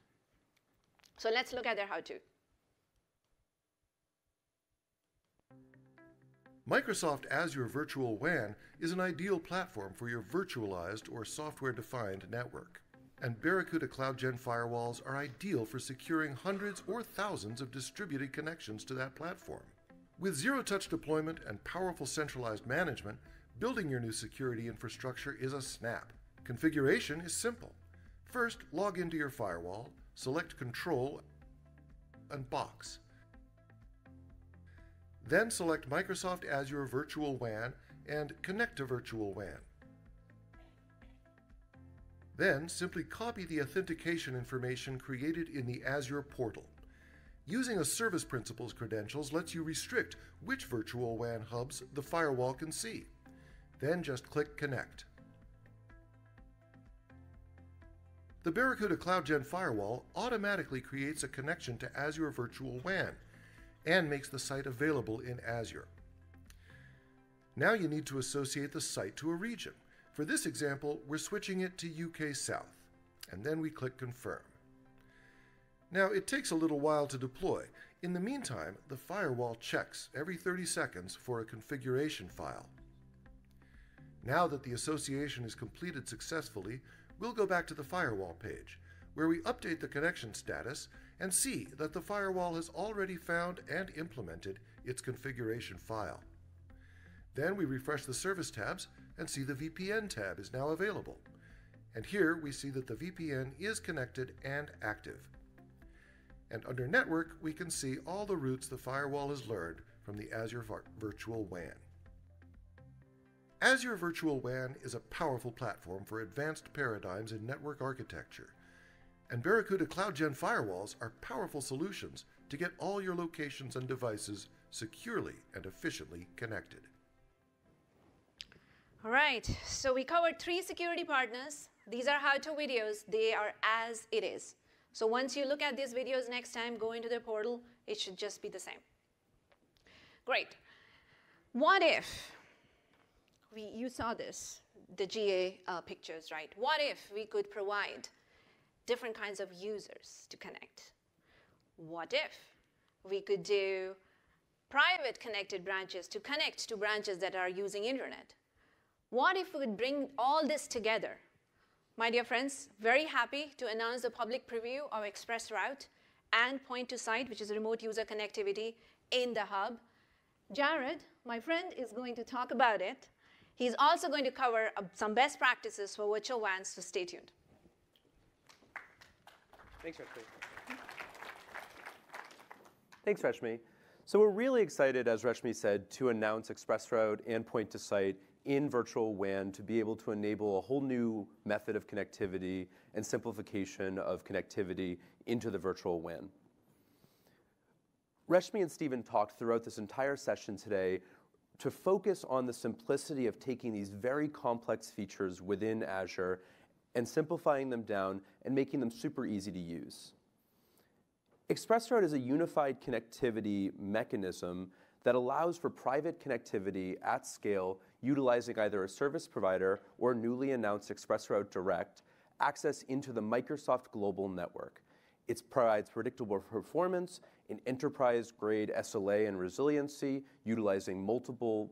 So let's look at their how-to. Microsoft Azure Virtual WAN is an ideal platform for your virtualized or software-defined network. And Barracuda CloudGen firewalls are ideal for securing hundreds or thousands of distributed connections to that platform. With zero-touch deployment and powerful centralized management, building your new security infrastructure is a snap. Configuration is simple. First, log into your firewall, select Control and Box. Then select Microsoft Azure Virtual WAN and connect to Virtual WAN. Then simply copy the authentication information created in the Azure portal. Using a service principals credentials lets you restrict which virtual WAN hubs the firewall can see. Then just click Connect. The Barracuda CloudGen firewall automatically creates a connection to Azure Virtual WAN and makes the site available in Azure. Now you need to associate the site to a region. For this example, we're switching it to UK South, and then we click Confirm. Now, it takes a little while to deploy. In the meantime, the firewall checks every 30 seconds for a configuration file. Now that the association is completed successfully, we'll go back to the firewall page, where we update the connection status and see that the firewall has already found and implemented its configuration file. Then we refresh the service tabs and see the VPN tab is now available. And here we see that the VPN is connected and active. And under Network, we can see all the routes the firewall has learned from the Azure Virtual WAN. Azure Virtual WAN is a powerful platform for advanced paradigms in network architecture, and Barracuda CloudGen firewalls are powerful solutions to get all your locations and devices securely and efficiently connected. All right, so we covered 3 security partners. These are how-to videos. They are as it is. So once you look at these videos next time, go into the portal, it should just be the same. Great. What if, you saw this, the GA pictures, right? What if we could provide different kinds of users to connect? What if we could do private connected branches to connect to branches that are using internet? What if we could bring all this together? My dear friends, very happy to announce the public preview of ExpressRoute and point-to-site, which is remote user connectivity in the hub. Jared, my friend, is going to talk about it. He's also going to cover some best practices for virtual WANs, so stay tuned. Thanks, Rashmi. Thanks, Rashmi. So we're really excited, as Rashmi said, to announce ExpressRoute and point-to-site in virtual WAN to be able to enable a whole new method of connectivity and simplification of connectivity into the virtual WAN. Rashmi and Stephen talked throughout this entire session today to focus on the simplicity of taking these very complex features within Azure and simplifying them down and making them super easy to use. ExpressRoute is a unified connectivity mechanism that allows for private connectivity at scale utilizing either a service provider or newly announced ExpressRoute Direct access into the Microsoft Global Network. It provides predictable performance in enterprise-grade SLA and resiliency, utilizing multiple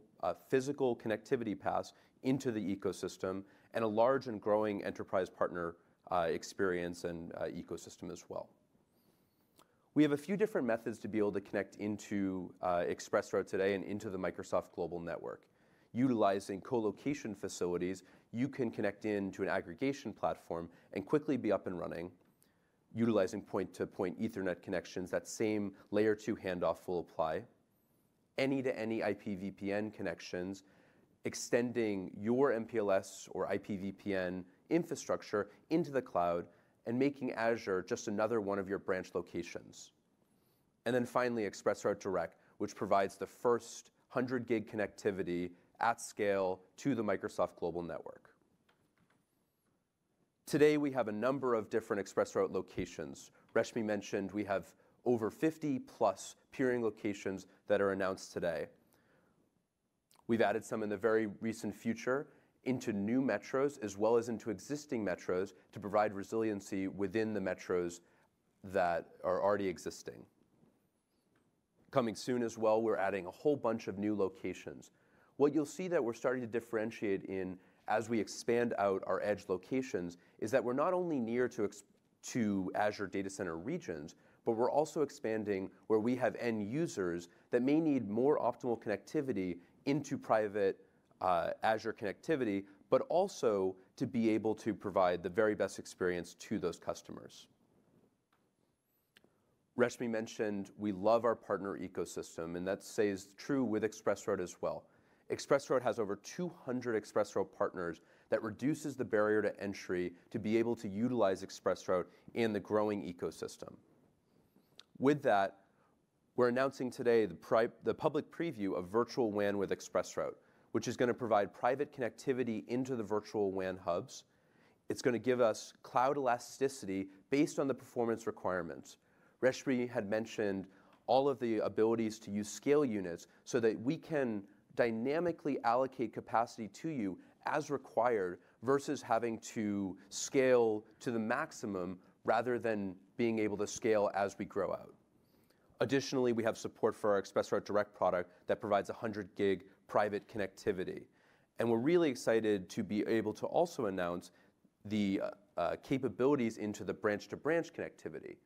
physical connectivity paths into the ecosystem, and a large and growing enterprise partner experience and ecosystem as well. We have a few different methods to be able to connect into ExpressRoute today and into the Microsoft Global Network. Utilizing co-location facilities, you can connect into an aggregation platform and quickly be up and running. Utilizing point-to-point Ethernet connections, that same layer 2 handoff will apply. Any-to-any IPVPN connections, extending your MPLS or IPVPN infrastructure into the cloud and making Azure just another one of your branch locations. And then finally, ExpressRoute Direct, which provides the first 100 gig connectivity at scale to the Microsoft Global Network. Today, we have a number of different ExpressRoute locations. Rashmi mentioned we have over 50 plus peering locations that are announced today. We've added some in the very recent future into new metros as well as into existing metros to provide resiliency within the metros that are already existing. Coming soon as well, we're adding a whole bunch of new locations. What you'll see that we're starting to differentiate in as we expand out our edge locations is that we're not only near to Azure data center regions, but we're also expanding where we have end users that may need more optimal connectivity into private Azure connectivity, but also to be able to provide the very best experience to those customers. Rashmi mentioned we love our partner ecosystem, and that stays true with ExpressRoute as well. ExpressRoute has over 200 ExpressRoute partners that reduces the barrier to entry to be able to utilize ExpressRoute in the growing ecosystem. With that, we're announcing today the public preview of Virtual WAN with ExpressRoute, which is going to provide private connectivity into the virtual WAN hubs. It's going to give us cloud elasticity based on the performance requirements. Rashmi had mentioned all of the abilities to use scale units so that we can dynamically allocate capacity to you as required versus having to scale to the maximum rather than being able to scale as we grow out. Additionally, we have support for our ExpressRoute Direct product that provides 100 gig private connectivity. And we're really excited to be able to also announce the capabilities into the branch-to-branch connectivity.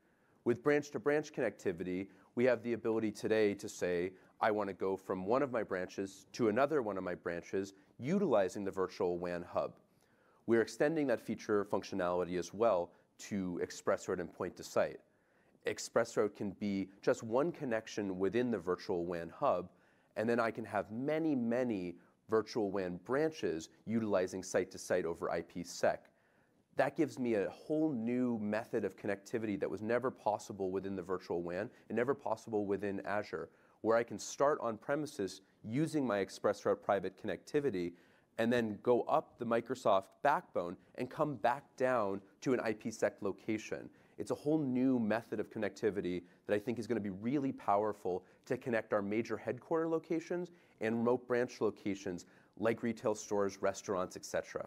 With branch-to-branch connectivity, we have the ability today to say, I want to go from one of my branches to another one of my branches utilizing the virtual WAN hub. We're extending that feature functionality as well to ExpressRoute and point-to-site. ExpressRoute can be just one connection within the virtual WAN hub, and then I can have many, many virtual WAN branches utilizing site-to-site over IPsec. That gives me a whole new method of connectivity that was never possible within the virtual WAN and never possible within Azure, where I can start on premises using my ExpressRoute private connectivity and then go up the Microsoft backbone and come back down to an IPsec location. It's a whole new method of connectivity that I think is going to be really powerful to connect our major headquarter locations and remote branch locations like retail stores, restaurants, etc.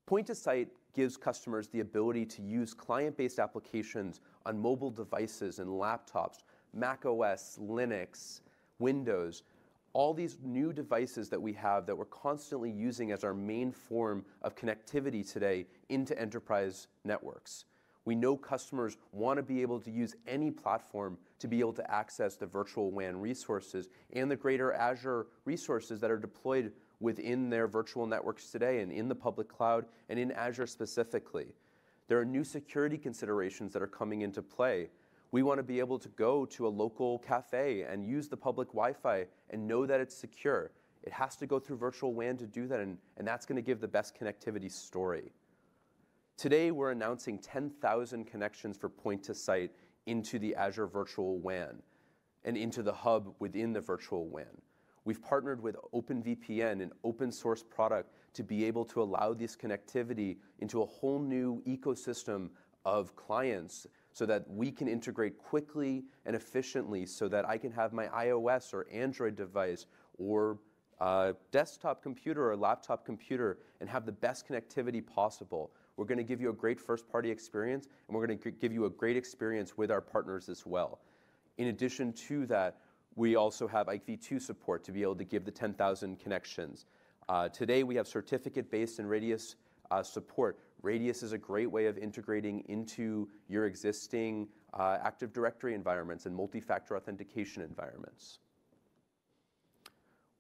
Point-to-site gives customers the ability to use client-based applications on mobile devices and laptops, Mac OS, Linux, Windows, all these new devices that we have that we're constantly using as our main form of connectivity today into enterprise networks. We know customers want to be able to use any platform to be able to access the virtual WAN resources and the greater Azure resources that are deployed within their virtual networks today and in the public cloud and in Azure specifically. There are new security considerations that are coming into play. We want to be able to go to a local cafe and use the public Wi-Fi and know that it's secure. It has to go through virtual WAN to do that, and that's going to give the best connectivity story. Today, we're announcing 10,000 connections for point-to-site into the Azure Virtual WAN and into the hub within the virtual WAN. We've partnered with OpenVPN, an open source product, to be able to allow this connectivity into a whole new ecosystem of clients so that we can integrate quickly and efficiently so that I can have my iOS or Android device or desktop computer or laptop computer and have the best connectivity possible. We're going to give you a great first-party experience, and we're going to give you a great experience with our partners as well. In addition to that, we also have IKV2 support to be able to give the 10,000 connections. Today, we have certificate-based and Radius support. Radius is a great way of integrating into your existing Active Directory environments and multi-factor authentication environments.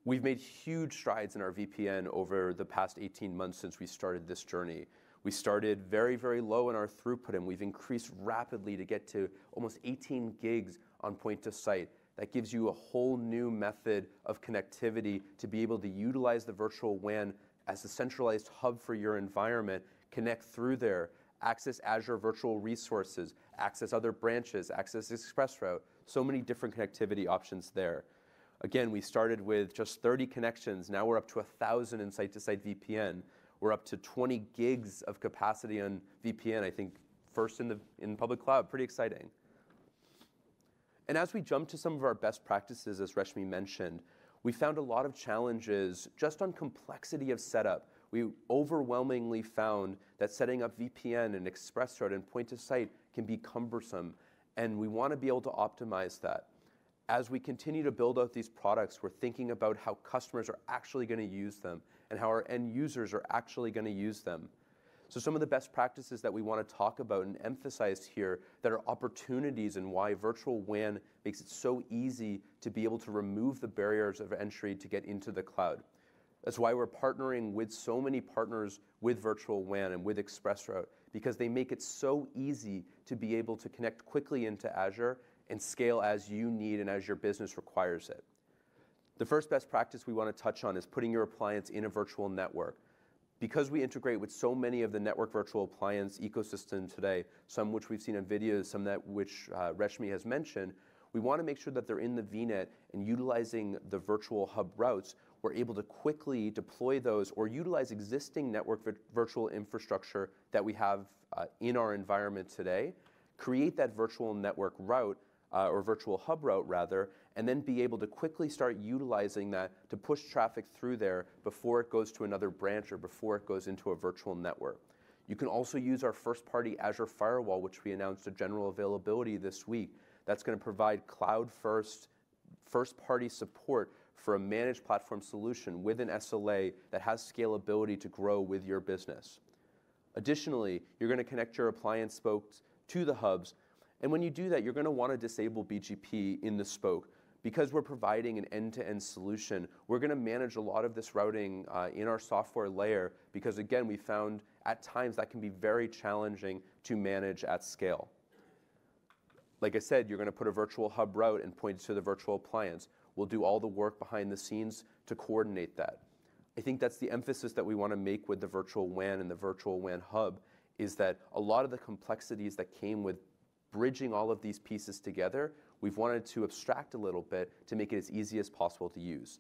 We've made huge strides in our VPN over the past 18 months since we started this journey. We started very, very low in our throughput, and we've increased rapidly to get to almost 18 gigs on point-to-site. That gives you a whole new method of connectivity to be able to utilize the virtual WAN as a centralized hub for your environment, connect through there, access Azure virtual resources, access other branches, access ExpressRoute, so many different connectivity options there. Again, we started with just 30 connections. Now we're up to 1,000 in site-to-site VPN. We're up to 20 gigs of capacity on VPN, I think first in public cloud. Pretty exciting. And as we jump to some of our best practices, as Reshmi mentioned, we found a lot of challenges just on complexity of setup. We overwhelmingly found that setting up VPN and ExpressRoute and point-to-site can be cumbersome, and we want to be able to optimize that. As we continue to build out these products, we're thinking about how customers are actually going to use them and how our end users are actually going to use them. So some of the best practices that we want to talk about and emphasize here that are opportunities and why virtual WAN makes it so easy to be able to remove the barriers of entry to get into the cloud. That's why we're partnering with so many partners with virtual WAN and with ExpressRoute, because they make it so easy to be able to connect quickly into Azure and scale as you need and as your business requires it. The first best practice we want to touch on is putting your appliance in a virtual network. Because we integrate with so many of the network virtual appliance ecosystem today, some which we've seen in videos, some that which Reshmi has mentioned, we want to make sure that they're in the VNet and utilizing the virtual hub routes. We're able to quickly deploy those or utilize existing network virtual infrastructure that we have in our environment today, create that virtual network route or virtual hub route rather, and then be able to quickly start utilizing that to push traffic through there before it goes to another branch or before it goes into a virtual network. You can also use our first-party Azure Firewall, which we announced a general availability this week. That's going to provide cloud-first, first-party support for a managed platform solution with an SLA that has scalability to grow with your business. Additionally, you're going to connect your appliance spokes to the hubs, and when you do that, you're going to want to disable BGP in the spoke. Because we're providing an end-to-end solution, we're going to manage a lot of this routing in our software layer because, again, we found at times that can be very challenging to manage at scale. Like I said, you're going to put a virtual hub route and point it to the virtual appliance. We'll do all the work behind the scenes to coordinate that. I think that's the emphasis that we want to make with the virtual WAN and the virtual WAN hub, is that a lot of the complexities that came with bridging all of these pieces together, we've wanted to abstract a little bit to make it as easy as possible to use.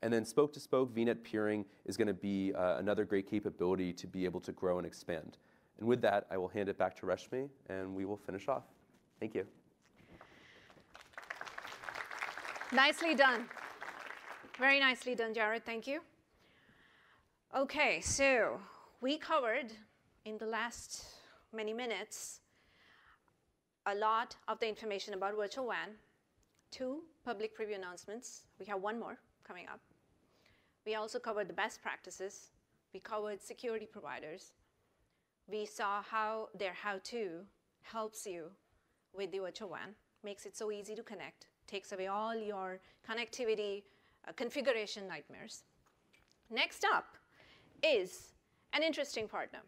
And then spoke-to-spoke VNet peering is going to be another great capability to be able to grow and expand. And with that, I will hand it back to Reshmi, and we will finish off. Thank you. Nicely done. Very nicely done, Jared. Thank you. OK, so we covered in the last many minutes a lot of the information about virtual WAN, 2 public preview announcements. We have 1 more coming up. We also covered the best practices. We covered security providers. We saw how their how-to helps you with the virtual WAN, makes it so easy to connect, takes away all your connectivity configuration nightmares. Next up is an interesting partner.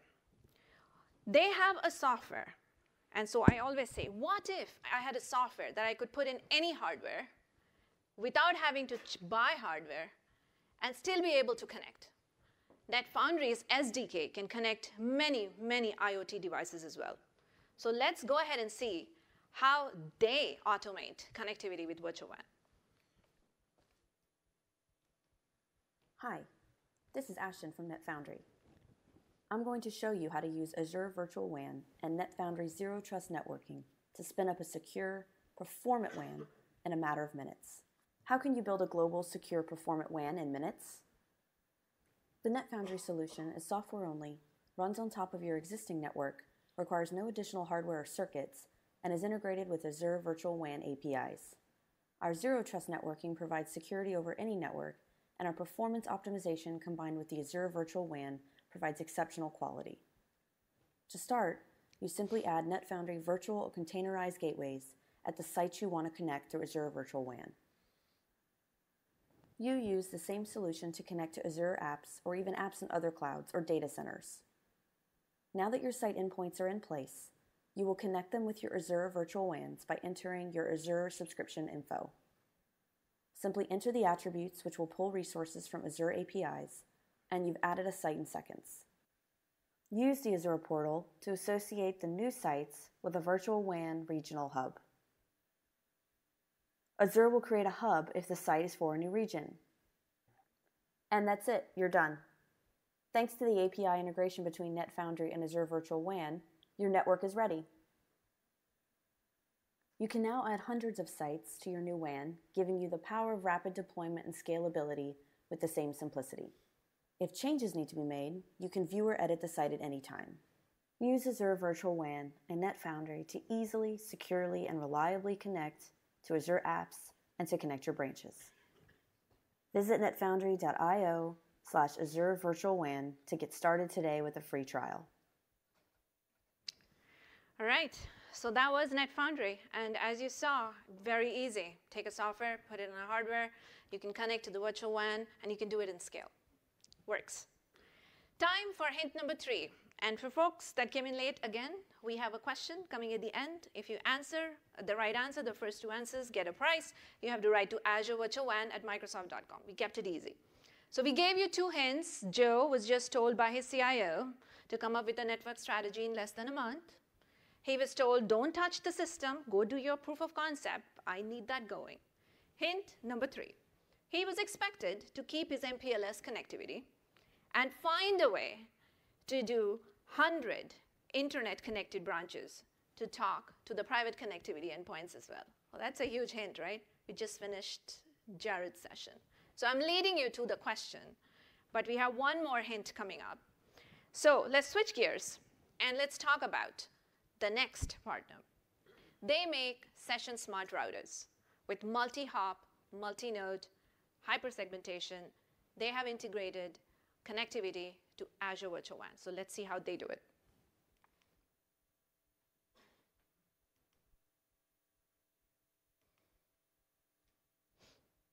They have a software. And so I always say, what if I had a software that I could put in any hardware without having to buy hardware and still be able to connect? NetFoundry's SDK can connect many, many IoT devices as well. So let's go ahead and see how they automate connectivity with virtual WAN. Hi, this is Ashton from NetFoundry. I'm going to show you how to use Azure Virtual WAN and NetFoundry Zero Trust Networking to spin up a secure, performant WAN in a matter of minutes. How can you build a global, secure, performant WAN in minutes? The NetFoundry solution is software only, runs on top of your existing network, requires no additional hardware or circuits, and is integrated with Azure Virtual WAN APIs. Our Zero Trust Networking provides security over any network, and our performance optimization combined with the Azure Virtual WAN provides exceptional quality. To start, you simply add NetFoundry virtual or containerized gateways at the sites you want to connect to Azure Virtual WAN. You use the same solution to connect to Azure apps or even apps in other clouds or data centers. Now that your site endpoints are in place, you will connect them with your Azure Virtual WANs by entering your Azure subscription info. Simply enter the attributes which will pull resources from Azure APIs, and you've added a site in seconds. Use the Azure portal to associate the new sites with a virtual WAN regional hub. Azure will create a hub if the site is for a new region. And that's it, you're done. Thanks to the API integration between NetFoundry and Azure Virtual WAN, your network is ready. You can now add hundreds of sites to your new WAN, giving you the power of rapid deployment and scalability with the same simplicity. If changes need to be made, you can view or edit the site at any time. Use Azure Virtual WAN and NetFoundry to easily, securely, and reliably connect to Azure apps and to connect your branches. Visit netfoundry.io/Azure Virtual WAN to get started today with a free trial. All right, so that was NetFoundry. And as you saw, very easy. Take a software, put it in a hardware, you can connect to the virtual WAN, and you can do it in scale. Works. Time for hint number 3. And for folks that came in late, again, we have a question coming at the end. If you answer the right answer, the first 2 answers get a prize. You have to write to azurevirtualwan@microsoft.com. We kept it easy. So we gave you 2 hints. Joe was just told by his CIO to come up with a network strategy in less than a month. He was told, don't touch the system. Go do your proof of concept. I need that going. Hint number 3. He was expected to keep his MPLS connectivity and find a way to do 100 internet-connected branches to talk to the private connectivity endpoints as well. Well, that's a huge hint, right? We just finished Jared's session. So I'm leading you to the question, but we have 1 more hint coming up. So let's switch gears, and let's talk about the next partner. They make session smart routers with multi-hop, multi-node, hyper-segmentation. They have integrated connectivity to Azure Virtual WAN. So let's see how they do it.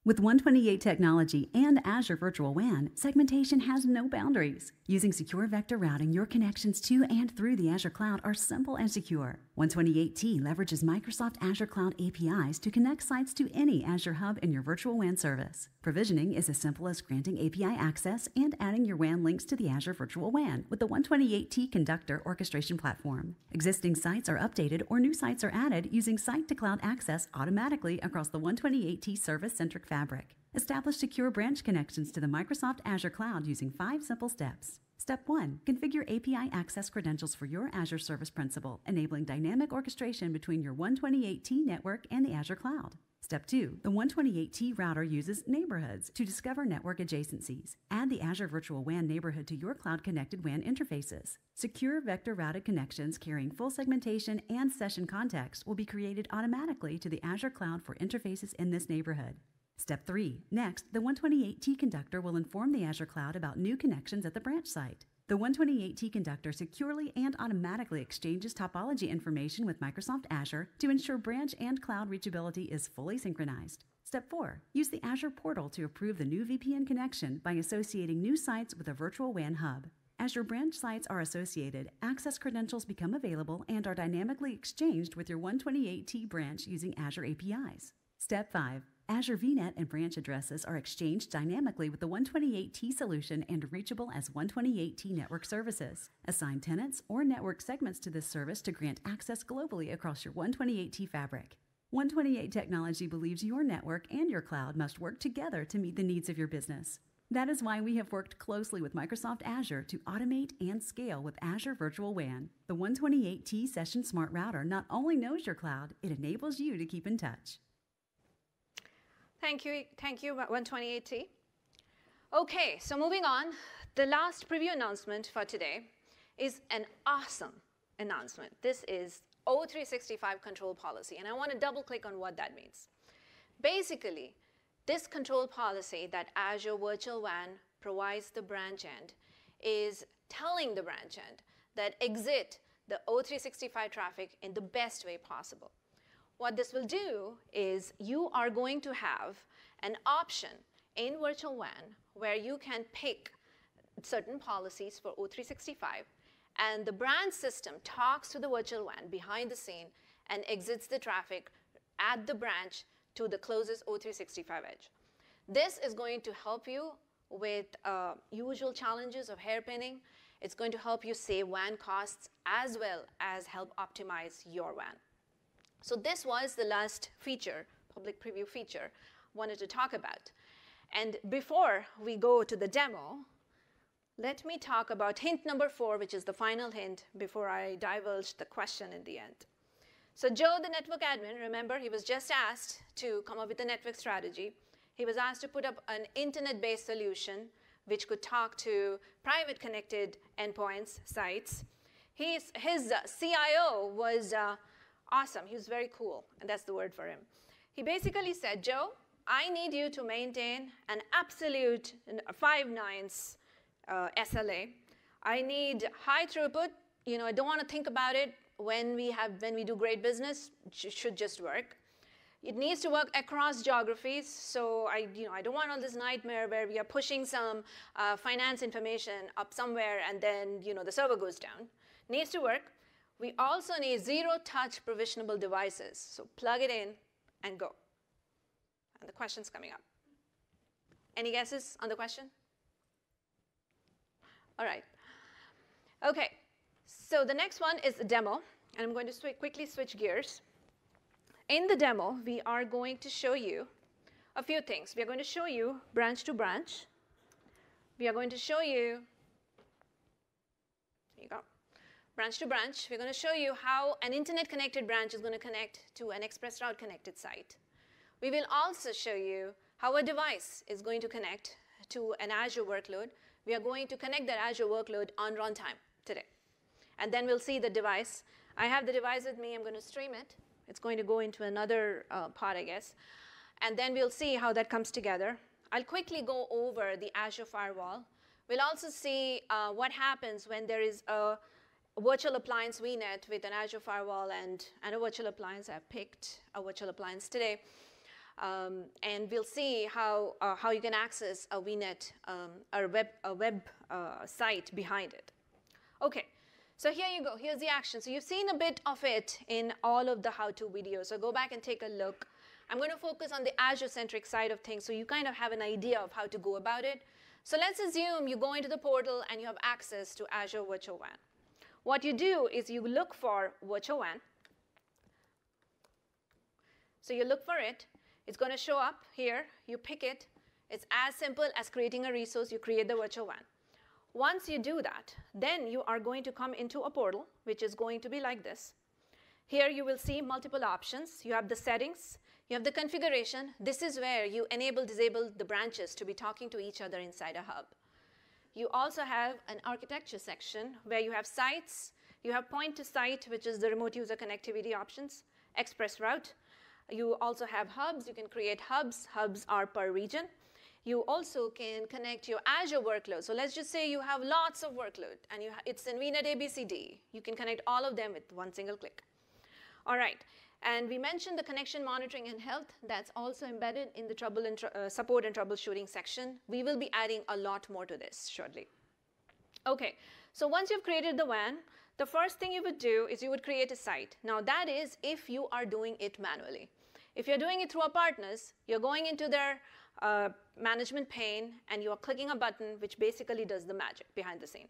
With 128 technology and Azure Virtual WAN, segmentation has no boundaries. Using secure vector routing, your connections to and through the Azure cloud are simple and secure. 128T leverages Microsoft Azure Cloud APIs to connect sites to any Azure hub in your virtual WAN service. Provisioning is as simple as granting API access and adding your WAN links to the Azure Virtual WAN with the 128T Conductor orchestration platform. Existing sites are updated or new sites are added using site-to-cloud access automatically across the 128T service-centric fabric. Establish secure branch connections to the Microsoft Azure Cloud using 5 simple steps. Step 1. Configure API access credentials for your Azure Service Principal, enabling dynamic orchestration between your 128T network and the Azure Cloud. Step 2. The 128T router uses neighborhoods to discover network adjacencies. Add the Azure Virtual WAN neighborhood to your cloud-connected WAN interfaces. Secure vector-routed connections carrying full segmentation and session context will be created automatically to the Azure Cloud for interfaces in this neighborhood. Step 3. Next, the 128T Conductor will inform the Azure Cloud about new connections at the branch site. The 128T Conductor securely and automatically exchanges topology information with Microsoft Azure to ensure branch and cloud reachability is fully synchronized. Step 4. Use the Azure portal to approve the new VPN connection by associating new sites with a virtual WAN hub. As your branch sites are associated, access credentials become available and are dynamically exchanged with your 128T branch using Azure APIs. Step 5. Azure VNet and branch addresses are exchanged dynamically with the 128T solution and reachable as 128T network services. Assign tenants or network segments to this service to grant access globally across your 128T fabric. 128 Technology believes your network and your cloud must work together to meet the needs of your business. That is why we have worked closely with Microsoft Azure to automate and scale with Azure Virtual WAN. The 128T Session Smart Router not only knows your cloud, it enables you to keep in touch. Thank you, 128T. Okay, so moving on, the last preview announcement for today is an awesome announcement. This is O365 control policy, and I want to double click on what that means. Basically, this control policy that Azure Virtual WAN provides the branch end is telling the branch end that exit the O365 traffic in the best way possible. What this will do is you are going to have an option in Virtual WAN where you can pick certain policies for O365, and the branch system talks to the Virtual WAN behind the scene and exits the traffic at the branch to the closest O365 edge. This is going to help you with usual challenges of hairpinning. It's going to help you save WAN costs as well as help optimize your WAN. So this was the last feature, public preview feature, I wanted to talk about. And before we go to the demo, let me talk about hint number 4, which is the final hint before I divulge the question in the end. So Joe, the network admin, remember, he was just asked to come up with a network strategy. He was asked to put up an internet-based solution which could talk to private connected endpoints, sites. His CIO was awesome. He was very cool, and that's the word for him. He basically said, Joe, I need you to maintain an absolute 5 nines SLA. I need high throughput. You know, I don't want to think about it when we do great business. It should just work. It needs to work across geographies. So I don't want all this nightmare where we are pushing some finance information up somewhere and then the server goes down. Needs to work. We also need zero-touch provisionable devices. So plug it in and go. And the question's coming up. Any guesses on the question? All right. OK, so the next one is the demo. And I'm going to quickly switch gears. In the demo, we are going to show you a few things. We are going to show you branch to branch. We are going to show you, here you go, branch to branch. We're going to show you how an internet-connected branch is going to connect to an express route connected site. We will also show you how a device is going to connect to an Azure workload. We are going to connect that Azure workload on runtime today. And then we'll see the device. I have the device with me. I'm going to stream it. It's going to go into another pod, I guess. And then we'll see how that comes together. I'll quickly go over the Azure firewall. We'll also see what happens when there is a virtual appliance VNet with an Azure firewall and a virtual appliance. I've picked a virtual appliance today. And we'll see how you can access a VNet or a web site behind it. OK, So here you go. Here's the action. So you've seen a bit of it in all of the how-to videos. So go back and take a look. I'm going to focus on the Azure-centric side of things so you kind of have an idea of how to go about it. So let's assume you go into the portal and you have access to Azure Virtual WAN. What you do is you look for Virtual WAN. So you look for it. It's going to show up here. You pick it. It's as simple as creating a resource. You create the Virtual WAN. Once you do that, then you are going to come into a portal, which is going to be like this. Here you will see multiple options. You have the settings. You have the configuration. This is where you enable, disable the branches to be talking to each other inside a hub. You also have an architecture section where you have sites. You have point to site, which is the remote user connectivity options, express route. You also have hubs. You can create hubs. Hubs are per region. You also can connect your Azure workload. So let's just say you have lots of workload, and it's in VNet ABCD. You can connect all of them with one single click. All right. And we mentioned the connection monitoring and health. That's also embedded in the support and troubleshooting section. We will be adding a lot more to this shortly. OK, so once you've created the WAN, the first thing you would do is you would create a site. Now, that is if you are doing it manually. If you're doing it through our partners, you're going into their management pane, and you are clicking a button, which basically does the magic behind the scene.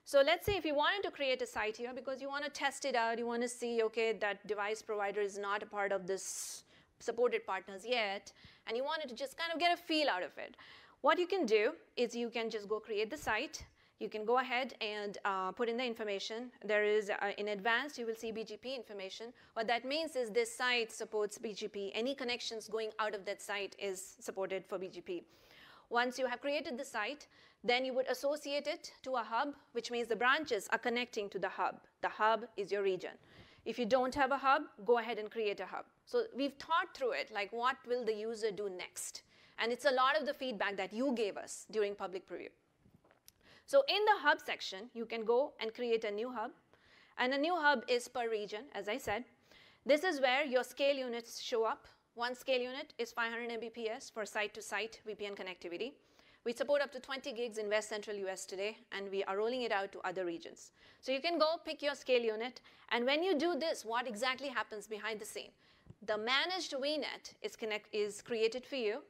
So let's say if you wanted to create a site here because you want to test it out, you want to see, OK, that device provider is not a part of this supported partners yet, and you wanted to just kind of get a feel out of it. What you can do is you can just go create the site. You can go ahead and put in the information. There is, in advanced, you will see BGP information. What that means is this site supports BGP. Any connections going out of that site is supported for BGP. Once you have created the site, then you would associate it to a hub, which means the branches are connecting to the hub. The hub is your region. If you don't have a hub, go ahead and create a hub. So we've thought through it, like what will the user do next? And it's a lot of the feedback that you gave us during public preview. So in the hub section, you can go and create a new hub. And a new hub is per region, as I said. This is where your scale units show up. One scale unit is 500 Mbps for site-to-site VPN connectivity. We support up to 20 gigs in West Central US today, and we are rolling it out to other regions. So you can go pick your scale unit. And when you do this, what exactly happens behind the scene? The managed VNet is created for you.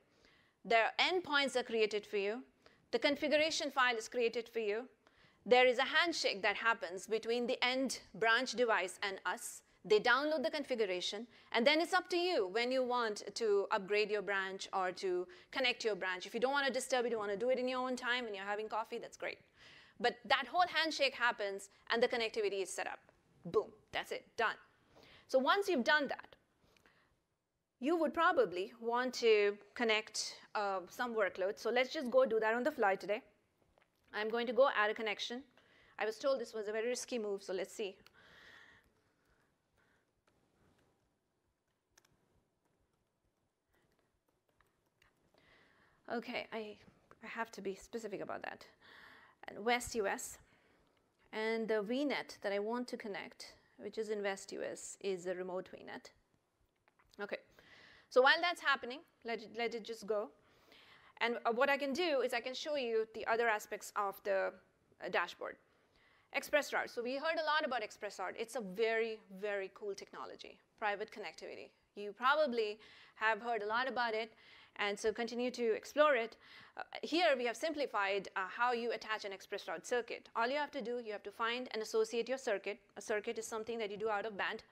Their endpoints are created for you. The configuration file is created for you. There is a handshake that happens between the end branch device and us. They download the configuration, and then it's up to you when you want to upgrade your branch or to connect your branch. If you don't want to disturb it, you want to do it in your own time and you're having coffee, that's great. But that whole handshake happens, and the connectivity is set up. Boom, that's it, done. So once you've done that, you would probably want to connect some workload. So let's just go do that on the fly today. I'm going to go add a connection. I was told this was a very risky move, so let's see. OK, I have to be specific about that. And West US. And the VNet that I want to connect, which is in West US, is a remote VNet. OK. So while that's happening, let it just go. And what I can do is I can show you the other aspects of the dashboard. ExpressRoute. So we heard a lot about ExpressRoute. It's a very, very cool technology, private connectivity. You probably have heard a lot about it, and so continue to explore it. Here we have simplified how you attach an ExpressRoute circuit. All you have to do, you have to find and associate your circuit. A circuit is something that you do out of band.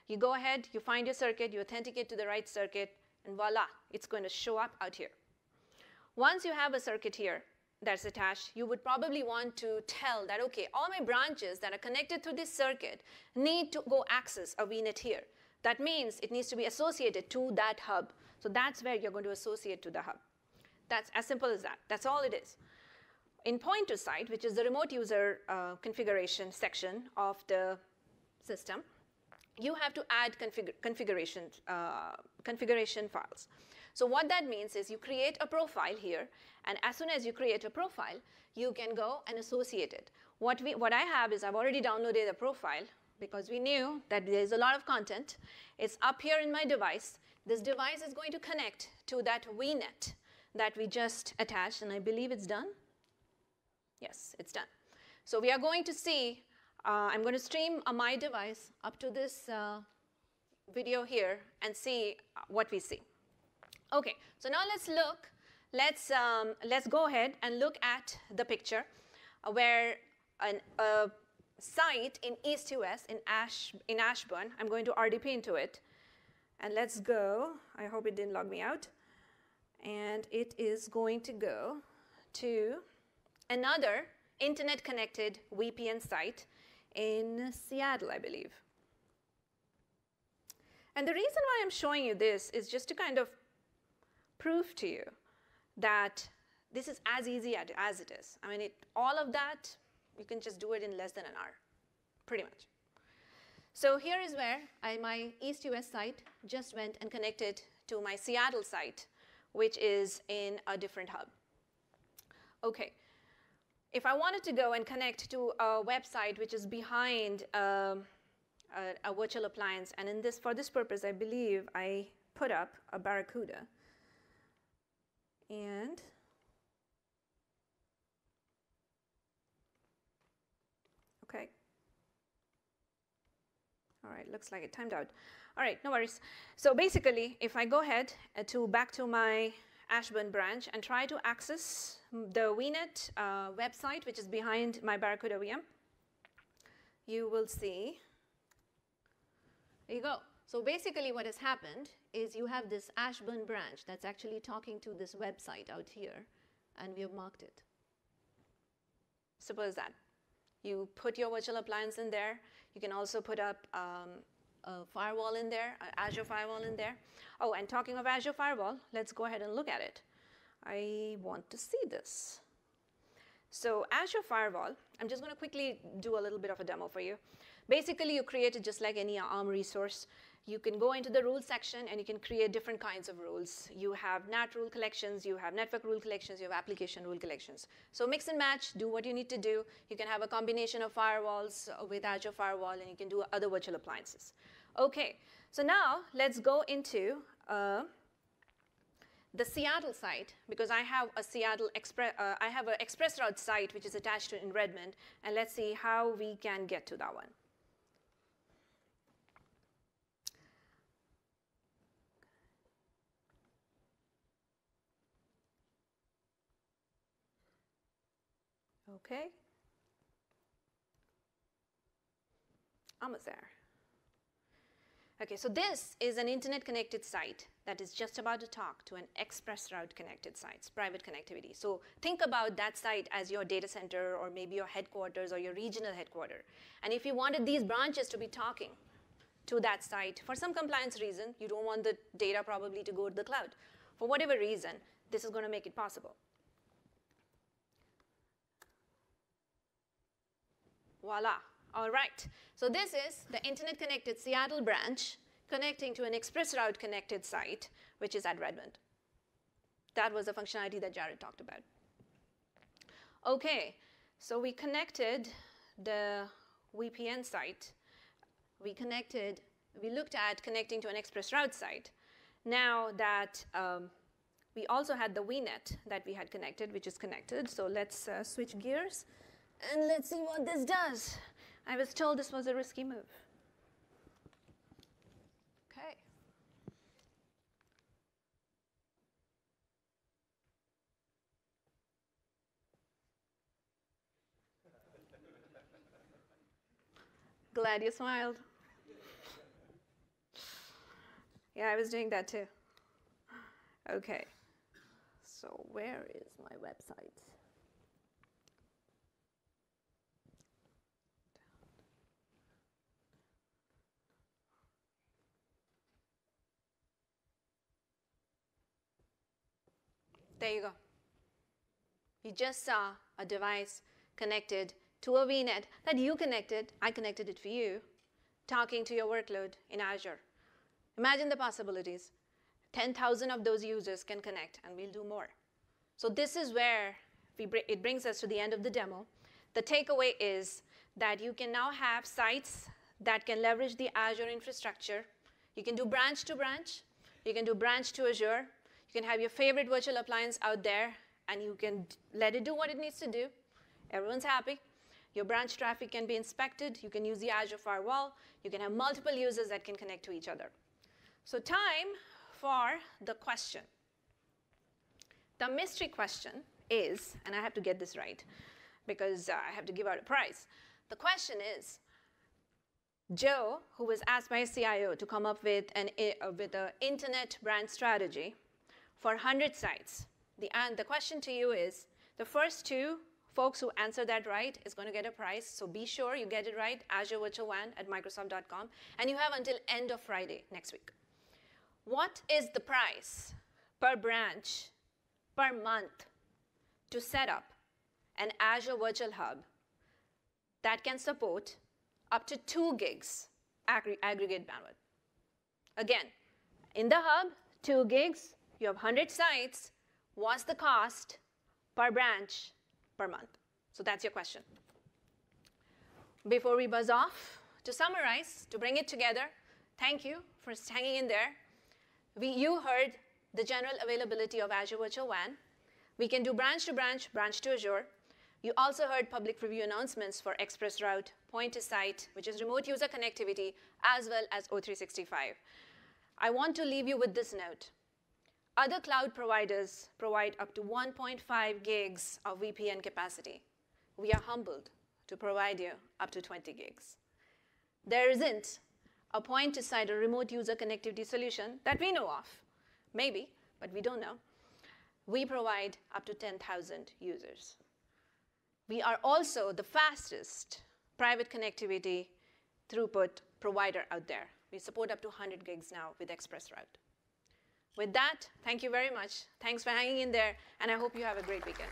You go ahead, you find your circuit, you authenticate to the right circuit, and voila, it's going to show up out here. Once you have a circuit here that's attached, you would probably want to tell that, OK, all my branches that are connected to this circuit need to go access a VNet here. That means it needs to be associated to that hub. So that's where you're going to associate to the hub. That's as simple as that. That's all it is. In point to site, which is the remote user configuration section of the system, you have to add configuration files. So what that means is you create a profile here, and as soon as you create a profile, you can go and associate it. What I have is I've already downloaded a profile because we knew that there's a lot of content. It's up here in my device. This device is going to connect to that VNet that we just attached, and I believe it's done. Yes, it's done. So we are going to see I'm going to stream my device up to this video here and see what we see. Okay, so now let's look. Let's go ahead and look at the picture where a site in East US in Ashburn. I'm going to RDP into it. And let's go. I hope it didn't log me out. And it is going to go to another internet-connected VPN site in Seattle, I believe. And the reason why I'm showing you this is just to kind of prove to you that this is as easy as it is. I mean, all of that, you can just do it in less than an hour, pretty much. So here is where my East US site just went and connected to my Seattle site, which is in a different hub. Okay, if I wanted to go and connect to a website which is behind a virtual appliance, and for this purpose, I believe I put up a Barracuda. And okay. All right, looks like it timed out. All right, no worries. So basically, if I go ahead back to my Ashburn branch and try to access the VNet website, which is behind my Barracuda VM, you will see, there you go. So basically what has happened is you have this Ashburn branch that's actually talking to this website out here, and we have marked it. Suppose that. You put your virtual appliance in there. You can also put up a firewall in there, an Azure firewall in there. Oh, and talking of Azure firewall, let's go ahead and look at it. I want to see this. So Azure firewall, I'm just going to quickly do a little bit of a demo for you. Basically, you create it just like any ARM resource. You can go into the rules section and you can create different kinds of rules. You have NAT rule collections, you have network rule collections, you have application rule collections. So mix and match, do what you need to do. You can have a combination of firewalls with Azure Firewall, and you can do other virtual appliances. Okay, so now let's go into the Seattle site, because I have a Seattle I have an express route site which is attached to in Redmond, and let's see how we can get to that one. Okay, almost there. Okay, so this is an internet-connected site that is just about to talk to an express route connected site, private connectivity. So think about that site as your data center or maybe your headquarters or your regional headquarters. And if you wanted these branches to be talking to that site, for some compliance reason, you don't want the data probably to go to the cloud. For whatever reason, this is going to make it possible. Voila. All right. So this is the internet-connected Seattle branch connecting to an express route connected site, which is at Redmond. That was the functionality that Jared talked about. Okay. So we connected the VPN site. We looked at connecting to an express route site. Now that we also had the VNet that we had connected, which is connected. So let's switch gears. And let's see what this does. I was told this was a risky move. Okay. Glad you smiled. Yeah, I was doing that too. Okay. So where is my website? There you go. You just saw a device connected to a VNet that you connected. I connected it for you, talking to your workload in Azure. Imagine the possibilities. 10,000 of those users can connect, and we'll do more. So this is where it brings us to the end of the demo. The takeaway is that you can now have sites that can leverage the Azure infrastructure. You can do branch to branch. You can do branch to Azure. You can have your favorite virtual appliance out there, and you can let it do what it needs to do. Everyone's happy. Your branch traffic can be inspected. You can use the Azure firewall. You can have multiple users that can connect to each other. So time for the question. The mystery question is, and I have to get this right because I have to give out a prize. The question is, Joe, who was asked by a CIO to come up with an internet brand strategy for 100 sites. The question to you is, the first 2 folks who answer that right is going to get a prize. So be sure you get it right, Azure Virtual WAN at Microsoft.com. And you have until end of Friday next week. What is the price per branch per month to set up an Azure Virtual Hub that can support up to 2 gigs aggregate bandwidth? Again, in the hub, 2 gigs, you have 100 sites. What's the cost per branch per month? So that's your question. Before we buzz off, to summarize, to bring it together, thank you for hanging in there. You heard the general availability of Azure Virtual WAN. We can do branch to branch, branch to Azure. You also heard public preview announcements for ExpressRoute, point-to-site, which is remote user connectivity, as well as O365. I want to leave you with this note. Other cloud providers provide up to 1.5 gigs of VPN capacity. We are humbled to provide you up to 20 gigs. There isn't a point-to-site or remote user connectivity solution that we know of. Maybe, but we don't know. We provide up to 10,000 users. We are also the fastest private connectivity throughput provider out there. We support up to 100 gigs now with ExpressRoute. With that, thank you very much. Thanks for hanging in there, and I hope you have a great weekend.